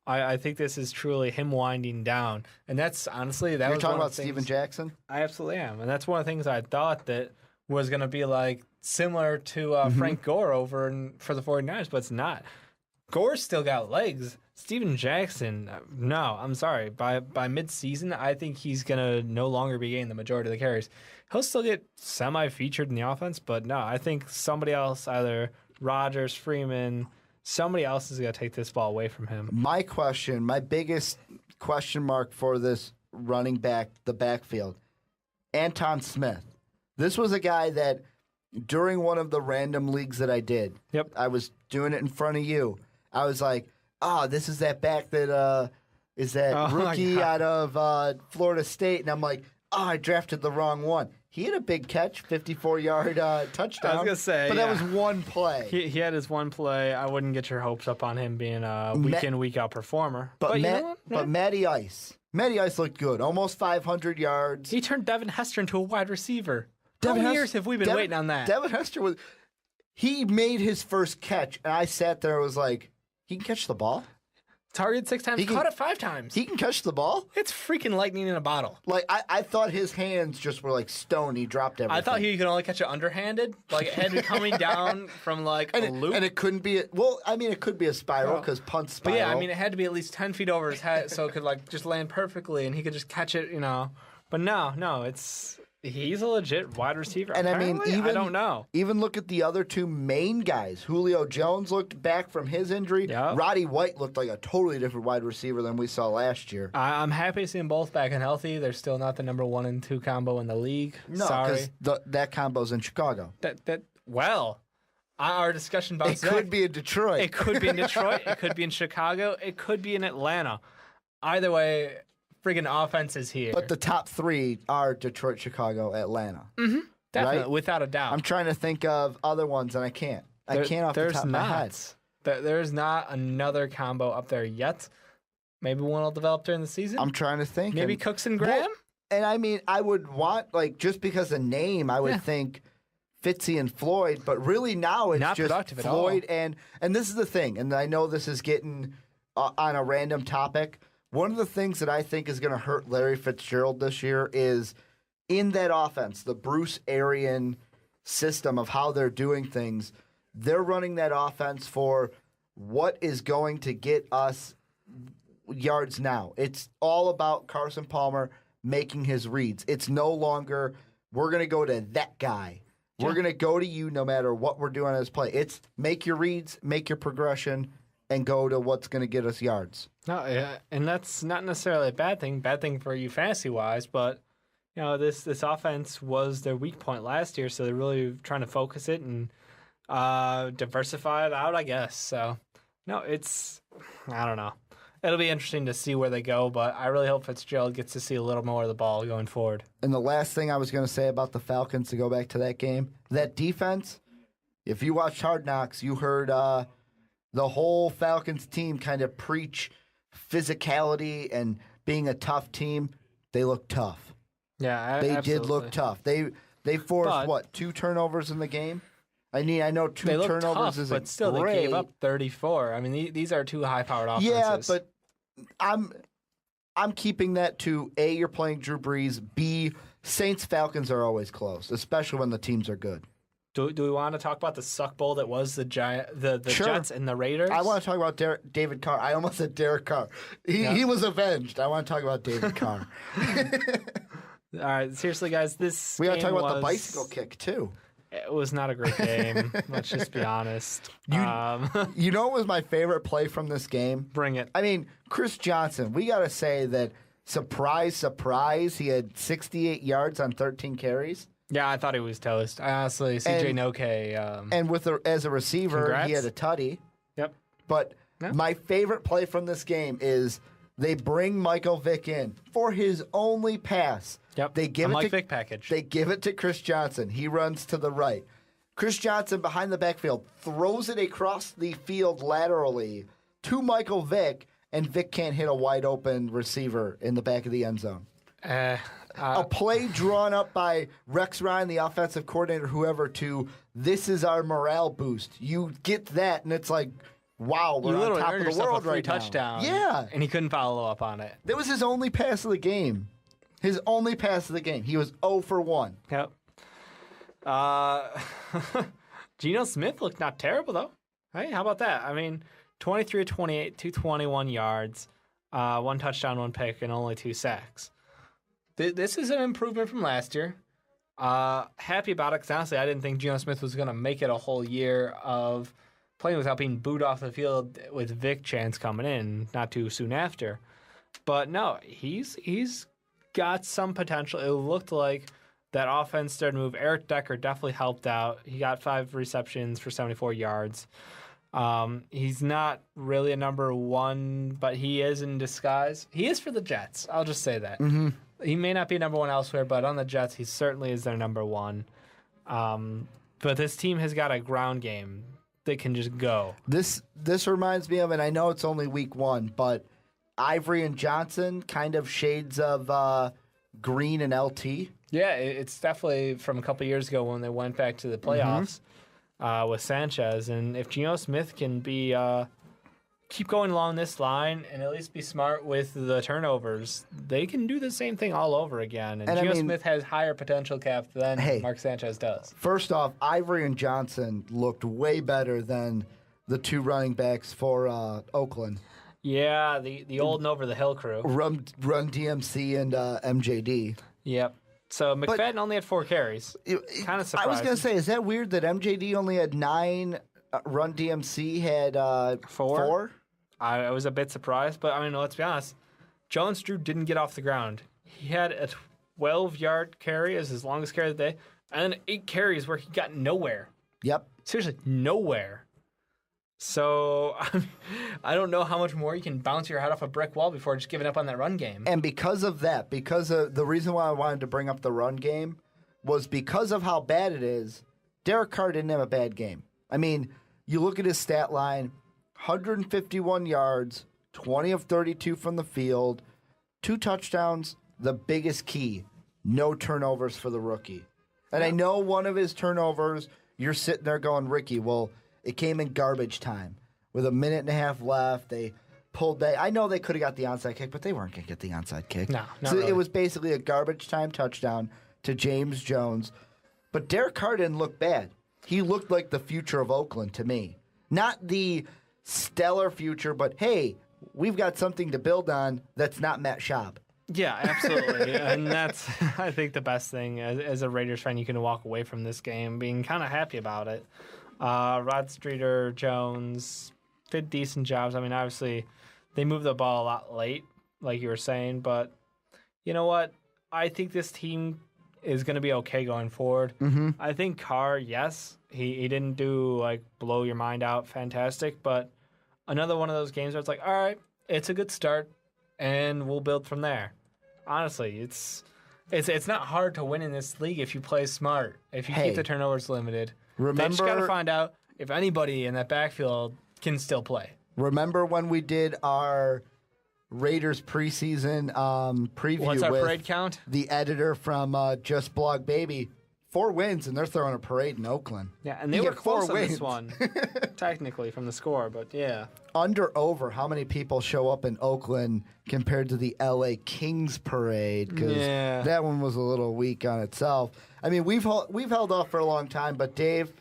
I think this is truly him winding down. And that's honestly, You're talking about Steven Jackson? I absolutely am. And that's one of the things I thought that was going to be like similar to Frank Gore over for the 49ers, but it's not. Gore's still got legs. Steven Jackson, no, I'm sorry. By mid-season, I think he's going to no longer be getting the majority of the carries. He'll still get semi-featured in the offense, but no, I think somebody else, either Rodgers, Freeman, somebody else is going to take this ball away from him. My biggest question mark for this running back, the backfield, Anton Smith. This was a guy that during one of the random leagues that I did, I was doing it in front of you. I was like, this is that back that is that rookie out of Florida State. And I'm like, I drafted the wrong one. He had a big catch, 54-yard touchdown. I was going to say, but that was one play. He had his one play. I wouldn't get your hopes up on him being a week-in, week-out performer. But Matty Ice looked good, almost 500 yards. He turned Devin Hester into a wide receiver. How many years have we been waiting on that? Devin Hester he made his first catch, and I sat there and was like, he can catch the ball? Targeted 6 times, caught it 5 times. He can catch the ball? It's freaking lightning in a bottle. Like, I thought his hands just were like stone. He dropped everything. I thought he could only catch it underhanded. Like, it had to be coming down from, like, a loop. And it couldn't be it could be a spiral because punts spiral. But yeah, I mean, it had to be at least 10 feet over his head so it could, like, just land perfectly and he could just catch it, But no, he's a legit wide receiver. And apparently, I don't know. Even look at the other 2 main guys. Julio Jones looked back from his injury. Yep. Roddy White looked like a totally different wide receiver than we saw last year. I'm happy to see them both back and healthy. They're still not the number 1 and 2 combo in the league. No, because that combo's in Chicago. Our discussion about it could be in Detroit. It could be in Detroit. It could be in Chicago. It could be in Atlanta. Either way, friggin' offense is here. But the top 3 are Detroit, Chicago, Atlanta. Mm-hmm. Definitely, right? Without a doubt. I'm trying to think of other ones, and I can't. I can't off the top of my head. There's not another combo up there yet. Maybe one will develop during the season. I'm trying to think. Maybe Cooks and Graham? And I mean, I would want, just because of name, I would think Fitzy and Floyd, but really now it's not just Floyd and this is the thing, and I know this is getting on a random topic. One of the things that I think is going to hurt Larry Fitzgerald this year is in that offense, the Bruce Arian system of how they're doing things. They're running that offense for what is going to get us yards now. It's all about Carson Palmer making his reads. It's no longer, we're going to go to that guy. We're going to go to you no matter what we're doing on this play. It's make your reads, make your progression, and go to what's going to get us yards. No, and that's not necessarily a bad thing. Bad thing for you fantasy-wise, but this offense was their weak point last year, so they're really trying to focus it and diversify it out, I guess. So, no, I don't know. It'll be interesting to see where they go, but I really hope Fitzgerald gets to see a little more of the ball going forward. And the last thing I was going to say about the Falcons, to go back to that game, that defense, if you watched Hard Knocks, you heard the whole Falcons team kind of preach physicality and being a tough team. They look tough. Yeah, they did look tough. They forced, 2 turnovers in the game? I know 2 turnovers tough, isn't but still great. They gave up 34. I mean, these are 2 high-powered offenses. Yeah, but I'm keeping that to A, you're playing Drew Brees, B, Saints-Falcons are always close, especially when the teams are good. Do we want to talk about the suck bowl that was the Sure. Jets and the Raiders? I want to talk about David Carr. I almost said Derek Carr. He was avenged. I want to talk about David Carr. All right, seriously, guys, this We got to game talk about the was- bicycle kick, too. It was not a great game. Let's just be honest. You know what was my favorite play from this game? Bring it. I mean, Chris Johnson, we got to say that, surprise, he had 68 yards on 13 carries. Yeah, I thought he was toast. I honestly, CJ Noke. And as a receiver, Congrats. he had a tutty. Yep. But my favorite play from this game is they bring Michael Vick in for his only pass. Yep. They give Mike it to Vick package. They give it to Chris Johnson. He runs to the right. Chris Johnson behind the backfield throws it across the field laterally to Michael Vick, and Vick can't hit a wide open receiver in the back of the end zone. A play drawn up by Rex Ryan, the offensive coordinator, whoever, to this is our morale boost. You get that, and it's like, wow, we're You on literally top earned of the yourself world a free right touchdown. now. Yeah. And he couldn't follow up on it. That was his only pass of the game. His only pass of the game. He was 0 for 1. Yep. Geno Smith looked not terrible, though. Hey, how about that? I mean, 23 of 28, 221 yards, 1 touchdown, 1 pick, and only 2 sacks. This is an improvement from last year. Happy about it, because honestly, I didn't think Geno Smith was going to make it a whole year of playing without being booed off the field with Vic Chance coming in not too soon after. But no, he's got some potential. It looked like that offense started to move. Eric Decker definitely helped out. He got 5 receptions for 74 yards. He's not really a number 1, but he is in disguise. He is for the Jets. I'll just say that. Mm-hmm. He may not be number 1 elsewhere, but on the Jets, he certainly is their number 1. But this team has got a ground game. They can just go. This reminds me of, and I know it's only week 1, but Ivory and Johnson, kind of shades of Green and LT. Yeah, it's definitely from a couple years ago when they went back to the playoffs with Sanchez. And if Geno Smith can be keep going along this line and at least be smart with the turnovers, they can do the same thing all over again. And Geno Smith has higher potential cap than Mark Sanchez does. First off, Ivory and Johnson looked way better than the 2 running backs for Oakland. Yeah, the old and over the hill crew. Run DMC and MJD. Yep. So McFadden only had 4 carries. Kind of surprising. I was going to say, is that weird that MJD only had 9, Run DMC had 4? I was a bit surprised, but I mean, let's be honest. Jones-Drew didn't get off the ground. He had a 12-yard carry as his longest carry of the day, and then 8 carries where he got nowhere. Yep. Seriously, nowhere. So, I don't know how much more you can bounce your head off a brick wall before just giving up on that run game. And because of that, because of the reason why I wanted to bring up the run game was because of how bad it is, Derek Carr didn't have a bad game. I mean, you look at his stat line, 151 yards, 20 of 32 from the field, 2 touchdowns, the biggest key, no turnovers for the rookie. And I know one of his turnovers, you're sitting there going, Ricky, well, it came in garbage time. With a minute and a half left, they pulled back. I know they could have got the onside kick, but they weren't going to get the onside kick. No, not so really. It was basically a garbage time touchdown to James Jones. But Derek Carr didn't look bad. He looked like the future of Oakland to me. Not the stellar future, but hey, we've got something to build on that's not Matt Schaub. Yeah, absolutely. And that's, I think, the best thing. As a Raiders fan, you can walk away from this game being kind of happy about it. Rod Streeter, Jones did decent jobs. I mean, obviously, they moved the ball a lot late, like you were saying. But you know what? I think this team is going to be okay going forward. Mm-hmm. I think Carr, yes, he didn't do, like, blow your mind out fantastic. But another one of those games where it's like, all right, it's a good start, and we'll build from there. Honestly, it's not hard to win in this league if you play smart, if you keep the turnovers limited. They just got to find out if anybody in that backfield can still play. Remember when we did our Raiders preseason preview What's our with parade count? The editor from Just Blog Baby? 4 wins, and they're throwing a parade in Oakland. Yeah, and they were close on this one, technically, from the score, but yeah. Under over, how many people show up in Oakland compared to the L.A. Kings parade? Because that one was a little weak on itself. I mean, we've held off for a long time, but Dave,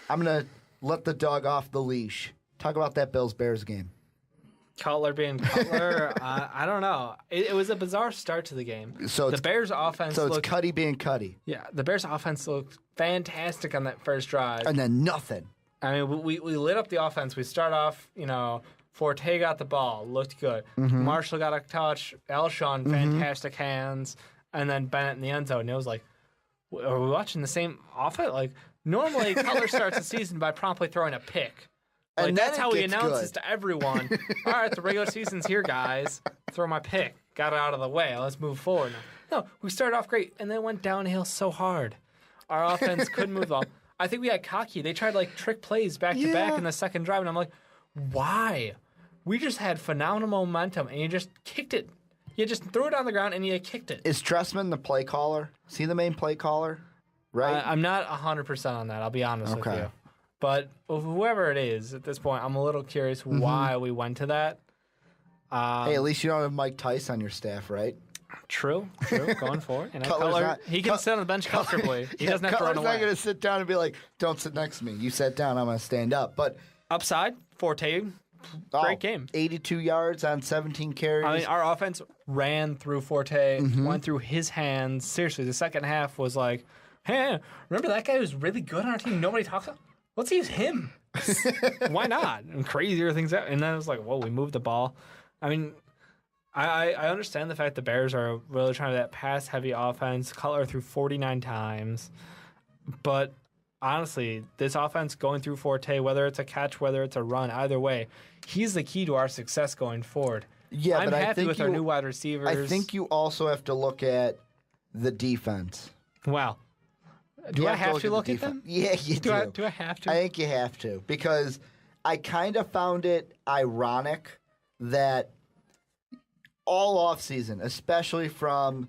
I'm going to let the dog off the leash. Talk about that Bills-Bears game. Cutler being Cutler, I don't know. It was a bizarre start to the game. So the Bears' offense So looked, it's Cuddy being Cuddy. yeah, the Bears' offense looked fantastic on that first drive. And then nothing. I mean, we lit up the offense. We start off, Forte got the ball, looked good. Marshall got a touch. Elshon, fantastic hands. And then Bennett in the end zone. And it was like, are we watching the same offense? Like, normally Cutler starts the season by promptly throwing a pick. Like, And that's then how it he gets announces good. to everyone, all right, the regular season's here, guys. Throw my pick. Got it out of the way. Let's move forward now. No, we started off great, and then went downhill so hard. Our offense couldn't move the ball. I think we got cocky. They tried, trick plays back-to-back in the second drive, and I'm like, why? We just had phenomenal momentum, and you just kicked it. You just threw it on the ground, and you kicked it. Is Tressman the play caller? Is he the main play caller? Right? I'm not 100% on that, I'll be honest with you. But whoever it is at this point, I'm a little curious why we went to that. Hey, at least you don't have Mike Tice on your staff, right? True. Going forward. He can Cut- sit on the bench comfortably. He doesn't have to run Cutler's away. not going to sit down and be like, don't sit next to me. You sat down, I'm going to stand up. But Upside, Forte, great game. 82 yards on 17 carries. I mean, our offense ran through Forte, went through his hands. Seriously, the second half was like, hey, remember that guy who was really good on our team? Nobody talks about? Let's use him. Why not? And crazier things. And then it was like, whoa, we moved the ball. I mean, I understand the fact the Bears are really trying to that pass-heavy offense. Cutler threw 49 times. But honestly, this offense going through Forte, whether it's a catch, whether it's a run, either way, he's the key to our success going forward. Yeah, I'm but I happy think with our new wide receivers. I think you also have to look at the defense. Wow. Do I have to look at them? Yeah, you do. Do I have to? I think you have to, because I kind of found it ironic that all offseason, especially from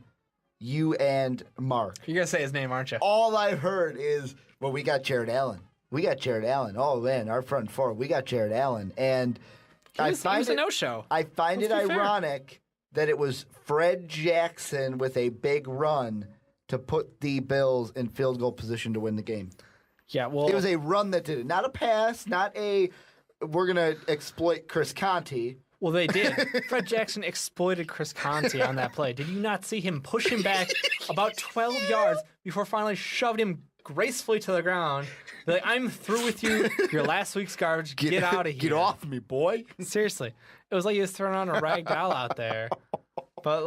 you and Mark, You're going to say his name, aren't you? all I heard is, well, we got Jared Allen. We got Jared Allen. Oh, man, our front four, we got Jared Allen. And He was a no-show. I find it Let's be fair. ironic that it was Fred Jackson with a big run to put the Bills in field goal position to win the game. Yeah, well, It was a run that did it. Not a pass, not a, we're going to exploit Chris Conti. well, they did. Fred Jackson exploited Chris Conti on that play. Did you not see him push him back about 12 yards before finally shoved him gracefully to the ground? Be like, I'm through with you. You're last week's garbage. Get out of here. Get off me, boy. Seriously. It was like he was throwing on a rag doll out there. But,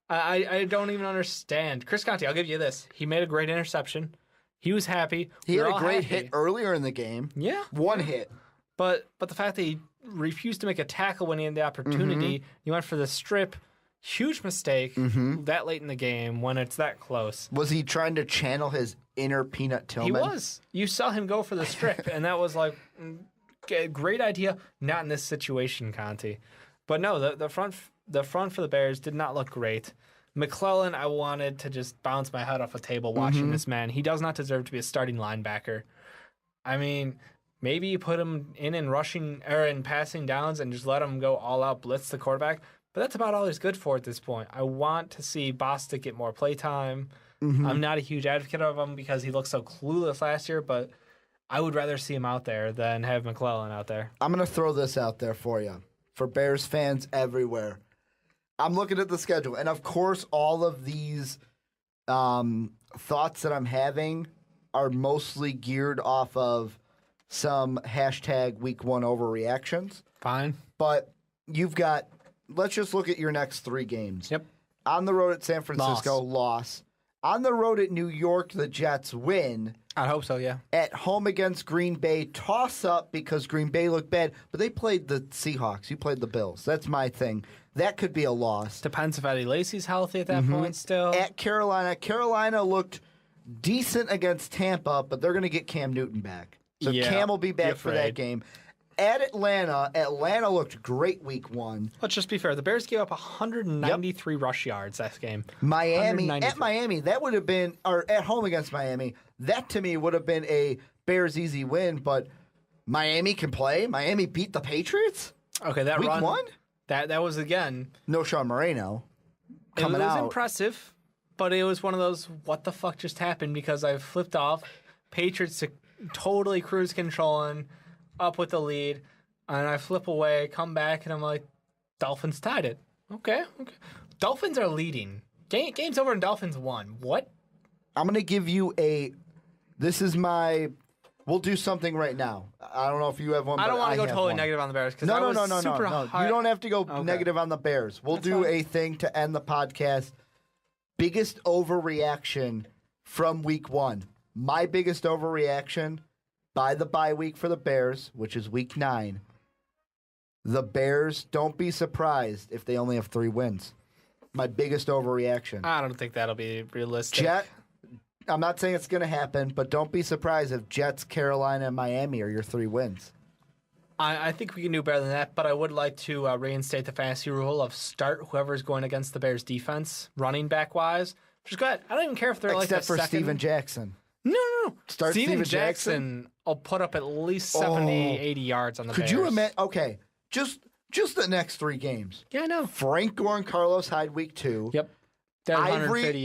I don't even understand. Chris Conti, I'll give you this. He made a great interception. He was happy. He We're had a all great happy. hit earlier in the game. Yeah. One hit. But the fact that he refused to make a tackle when he had the opportunity, he went for the strip. Huge mistake that late in the game when it's that close. Was he trying to channel his inner Peanut Tillman? He was. You saw him go for the strip, and that was like a great idea. Not in this situation, Conti. But no, the front for the Bears did not look great. McClellan, I wanted to just bounce my head off a table watching this man. He does not deserve to be a starting linebacker. I mean, maybe you put him in rushing or in passing downs and just let him go all out blitz the quarterback. But that's about all he's good for at this point. I want to see Bostic get more playtime. I'm not a huge advocate of him because he looked so clueless last year, but I would rather see him out there than have McClellan out there. I'm going to throw this out there for you, for Bears fans everywhere. I'm looking at the schedule, and of course, all of these thoughts that I'm having are mostly geared off of some hashtag week one overreactions. Fine. But you've got, let's just look at your next three games. Yep. On the road at San Francisco, loss. On the road at New York, the Jets win. I hope so, yeah. At home against Green Bay, toss up because Green Bay looked bad, but they played the Seahawks. You played the Bills. That's my thing. That could be a loss. Depends if Eddie Lacy's healthy at that point still. At Carolina, Carolina looked decent against Tampa, but they're going to get Cam Newton back. So Yeah, Cam will be back be for that afraid. game. At Atlanta, Atlanta looked great week one. Let's just be fair. The Bears gave up 193 rush yards that game. Miami, 193. at Miami, that would have been, or at home against Miami, that to me would have been a Bears easy win, but Miami can play. Miami beat the Patriots? Okay, that Week run. one? That was, again, No Sean Moreno coming it was out. impressive, but it was one of those, what the fuck just happened? Because I flipped off. Patriots totally cruise controlling, up with the lead. and I flip away, come back, and I'm like, Dolphins tied it. Okay. Dolphins are leading. Game's over and Dolphins won. What? I'm going to give you we'll do something right now. I don't know if you have one, I don't want to go totally negative on the Bears. No. High. You don't have to go negative on the Bears. We'll do fine. a thing to end the podcast. Biggest overreaction from week 1. My biggest overreaction by the bye week for the Bears, which is week 9. The Bears, don't be surprised if they only have 3 wins. My biggest overreaction. I don't think that'll be realistic. I'm not saying it's going to happen, but don't be surprised if Jets, Carolina, and Miami are your 3 wins. I think we can do better than that, but I would like to reinstate the fantasy rule of start whoever's going against the Bears' defense, running back-wise. Just go ahead. I don't even care if they're Except like for Steven Jackson. No. Start Steven Jackson. Jackson will put up at least 70, 80 yards on the Bears. Could you imagine? Okay, just the next 3 games. Yeah, I know. Frank Gore and Carlos Hyde week 2. Yep. Ivory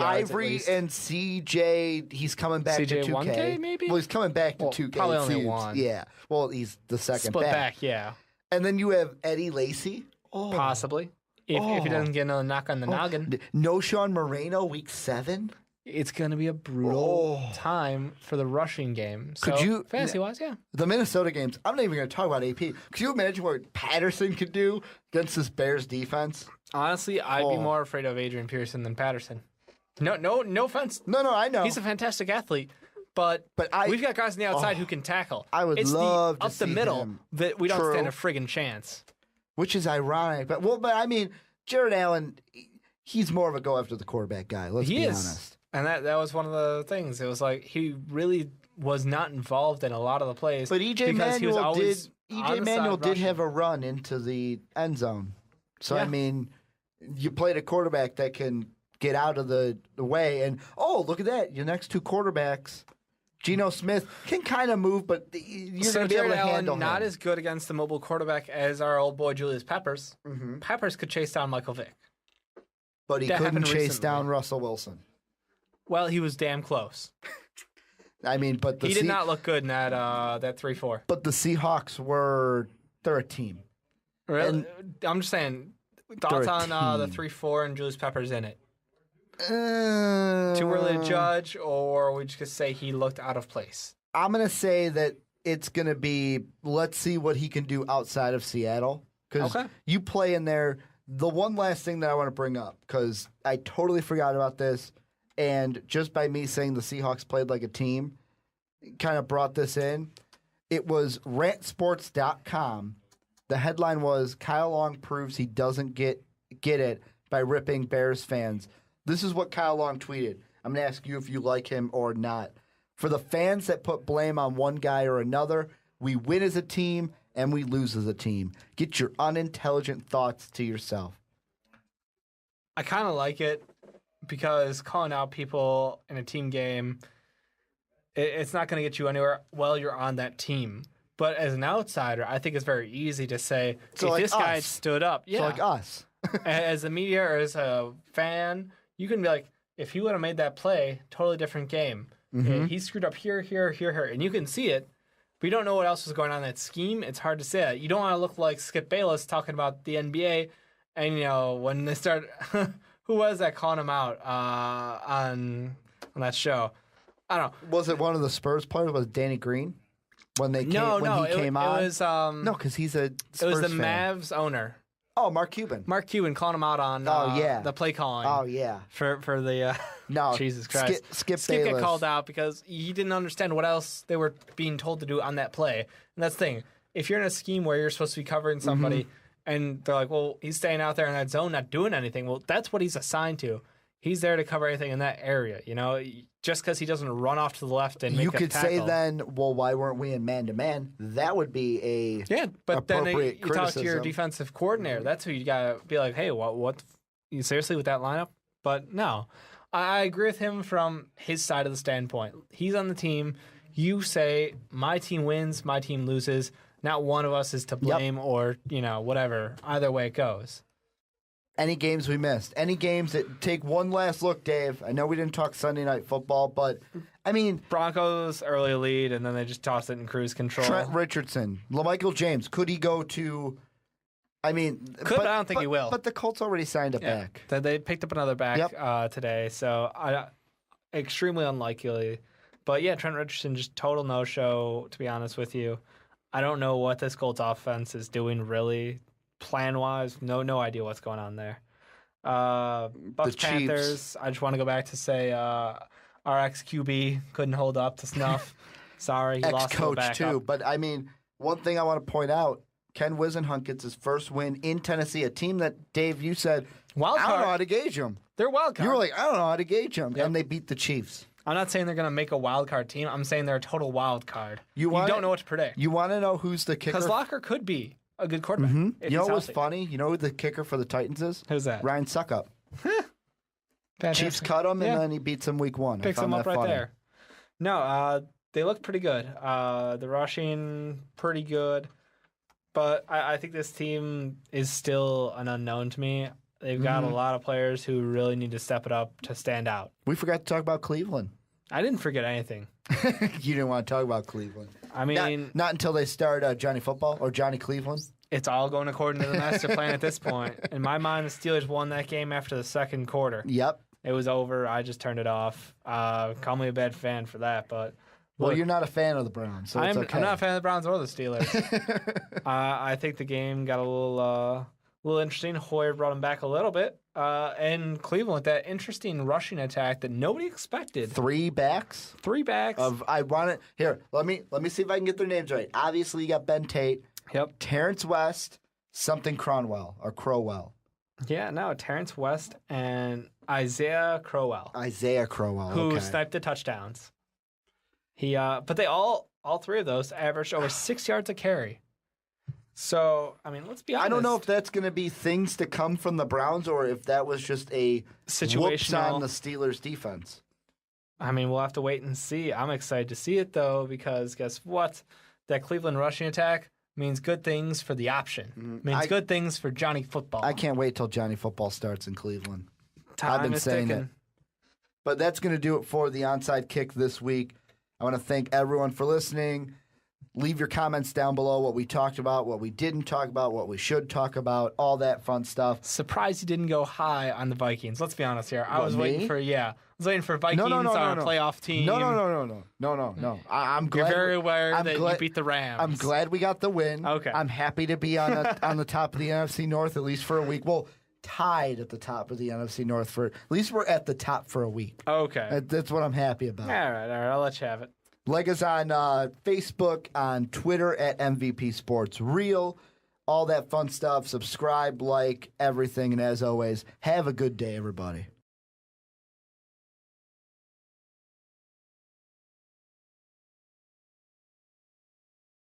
and CJ, he's coming back CJ to 2K. 1K maybe? Well, he's coming back to 2K. Probably only seems. one. Yeah. Well, he's the second Split back, yeah. And then you have Eddie Lacy. Possibly. If he doesn't get another knock on the noggin. No Sean Moreno week 7. It's going to be a brutal time for the rushing game. So, fantasy-wise, yeah. The Minnesota games, I'm not even going to talk about AP. Could you imagine what Patterson could do against this Bears defense? Honestly, I'd be more afraid of Adrian Peterson than Patterson. No offense. No, I know. He's a fantastic athlete, but we've got guys on the outside who can tackle. I would love to see up the middle him. that we don't stand a friggin' chance. Which is ironic, but I mean, Jared Allen, he's more of a go after the quarterback guy. Let's be honest. And that was one of the things. It was like he really was not involved in a lot of the plays. But EJ Manuel did have a run into the end zone. So I mean, you played a quarterback that can get out of the way, and look at that! Your next 2 quarterbacks, Geno Smith can kind of move, but you're going to be able to handle him. Not as good against the mobile quarterback as our old boy Julius Peppers. Mm-hmm. Peppers could chase down Michael Vick, but he couldn't chase down Russell Wilson. Well, he was damn close. I mean, but he did not look good in that 3-4. But the Seahawks they're a team. Really? I'm just saying, thoughts on the 3-4 and Julius Peppers in it? Too early to judge, or we just say he looked out of place? I'm going to say that it's going to be, let's see what he can do outside of Seattle. Because you play in there. The one last thing that I want to bring up, because I totally forgot about this, and just by me saying the Seahawks played like a team, kind of brought this in. It was rantsports.com. The headline was, Kyle Long proves he doesn't get it by ripping Bears fans. This is what Kyle Long tweeted. I'm going to ask you if you like him or not. For the fans that put blame on one guy or another, we win as a team and we lose as a team. Get your unintelligent thoughts to yourself. I kind of like it because calling out people in a team game, it's not going to get you anywhere while you're on that team. But as an outsider, I think it's very easy to say, if like this guy stood up. Yeah. So like us. As a media or as a fan, you can be like, if he would have made that play, totally different game. Mm-hmm. He screwed up here, and you can see it, but you don't know what else was going on in that scheme. It's hard to say that. You don't want to look like Skip Bayless talking about the NBA, and when they start, who was that calling him out on that show? I don't know. Was it one of the Spurs players? Was it Danny Green when they came on? It was no, because he's a Spurs It was the fan. Mavs owner. Oh, Mark Cuban. Mark Cuban calling him out on the play calling. Oh, yeah. For the no, Jesus Christ. Skip got called out because he didn't understand what else they were being told to do on that play. And that's the thing. If you're in a scheme where you're supposed to be covering somebody and they're like, well, he's staying out there in that zone, not doing anything. Well, that's what he's assigned to. He's there to cover anything in that area, just because he doesn't run off to the left and make a tackle. You could say then, well, why weren't we in man-to-man? That would be a but then you criticism. talk to your defensive coordinator. That's who you got to be like, hey, what you seriously with that lineup? But no, I agree with him from his side of the standpoint. He's on the team. You say, my team wins, my team loses. Not one of us is to blame or, whatever. Either way it goes. any games we missed, any games that take one last look, Dave. I know we didn't talk Sunday Night Football, but, I mean... Broncos early lead, and then they just tossed it in cruise control. Trent Richardson, LaMichael James, could he go to... I mean... But I don't think he will. But the Colts already signed a back. They picked up another back today, so extremely unlikely. But, yeah, Trent Richardson, just total no-show, to be honest with you. I don't know what this Colts offense is doing, really. Plan-wise, no idea what's going on there. Bucs Panthers, I just want to go back to say our ex-QB couldn't hold up to snuff. Sorry, he lost to a backup. Too. But, I mean, one thing I want to point out, Ken Wisenhunt gets his first win in Tennessee, a team that, Dave, you said, I don't know how to gauge them. They're wild card. You were like, I don't know how to gauge them. Yep. And they beat the Chiefs. I'm not saying they're going to make a wild card team. I'm saying they're a total wild card. You don't know what to predict. You want to know who's the kicker? Because Locker could be a good quarterback. Mm-hmm. You know what's funny? You know who the kicker for the Titans is? Who's that? Ryan Suckup. Chiefs cut him, and then he beats him week 1. Picks him up right there. No, they look pretty good. The rushing, pretty good. But I think this team is still an unknown to me. They've got a lot of players who really need to step it up to stand out. We forgot to talk about Cleveland. I didn't forget anything. You didn't want to talk about Cleveland. I mean... Not until they start Johnny Football or Johnny Cleveland. It's all going according to the master plan at this point. In my mind, the Steelers won that game after the second quarter. Yep. It was over. I just turned it off. Call me a bad fan for that, but... Well, you're not a fan of the Browns, so it's okay. I'm not a fan of the Browns or the Steelers. I think the game got a little interesting. Hoyer brought him back a little bit. And Cleveland with that interesting rushing attack that nobody expected. 3 backs? 3 backs. Here, let me see if I can get their names right. Obviously, you got Ben Tate. Yep. Terrence West, something Crowell. Yeah, no, Terrence West and Isaiah Crowell. Who sniped the touchdowns. But they all 3 of those averaged over 6 yards a carry. So, I mean, let's be honest. I don't know if that's going to be things to come from the Browns or if that was just a whoops on the Steelers' defense. I mean, we'll have to wait and see. I'm excited to see it, though, because guess what? That Cleveland rushing attack means good things for the option. Means good things for Johnny Football. I can't wait till Johnny Football starts in Cleveland. I've been saying it. But that's going to do it for the Onside Kick this week. I want to thank everyone for listening. Leave your comments down below what we talked about, what we didn't talk about, what we should talk about, all that fun stuff. Surprised you didn't go high on the Vikings. Let's be honest here. I was waiting for Vikings on a playoff team. No. I'm glad. You're very aware that you beat the Rams. I'm glad we got the win. Okay. I'm happy to be on the top of the NFC North at least for a week. Well, tied at the top of the NFC North at least we're at the top for a week. Okay. That's what I'm happy about. All right. I'll let you have it. Like us on Facebook, on Twitter at MVP Sports Real, all that fun stuff. Subscribe, like, everything. And as always, have a good day, everybody.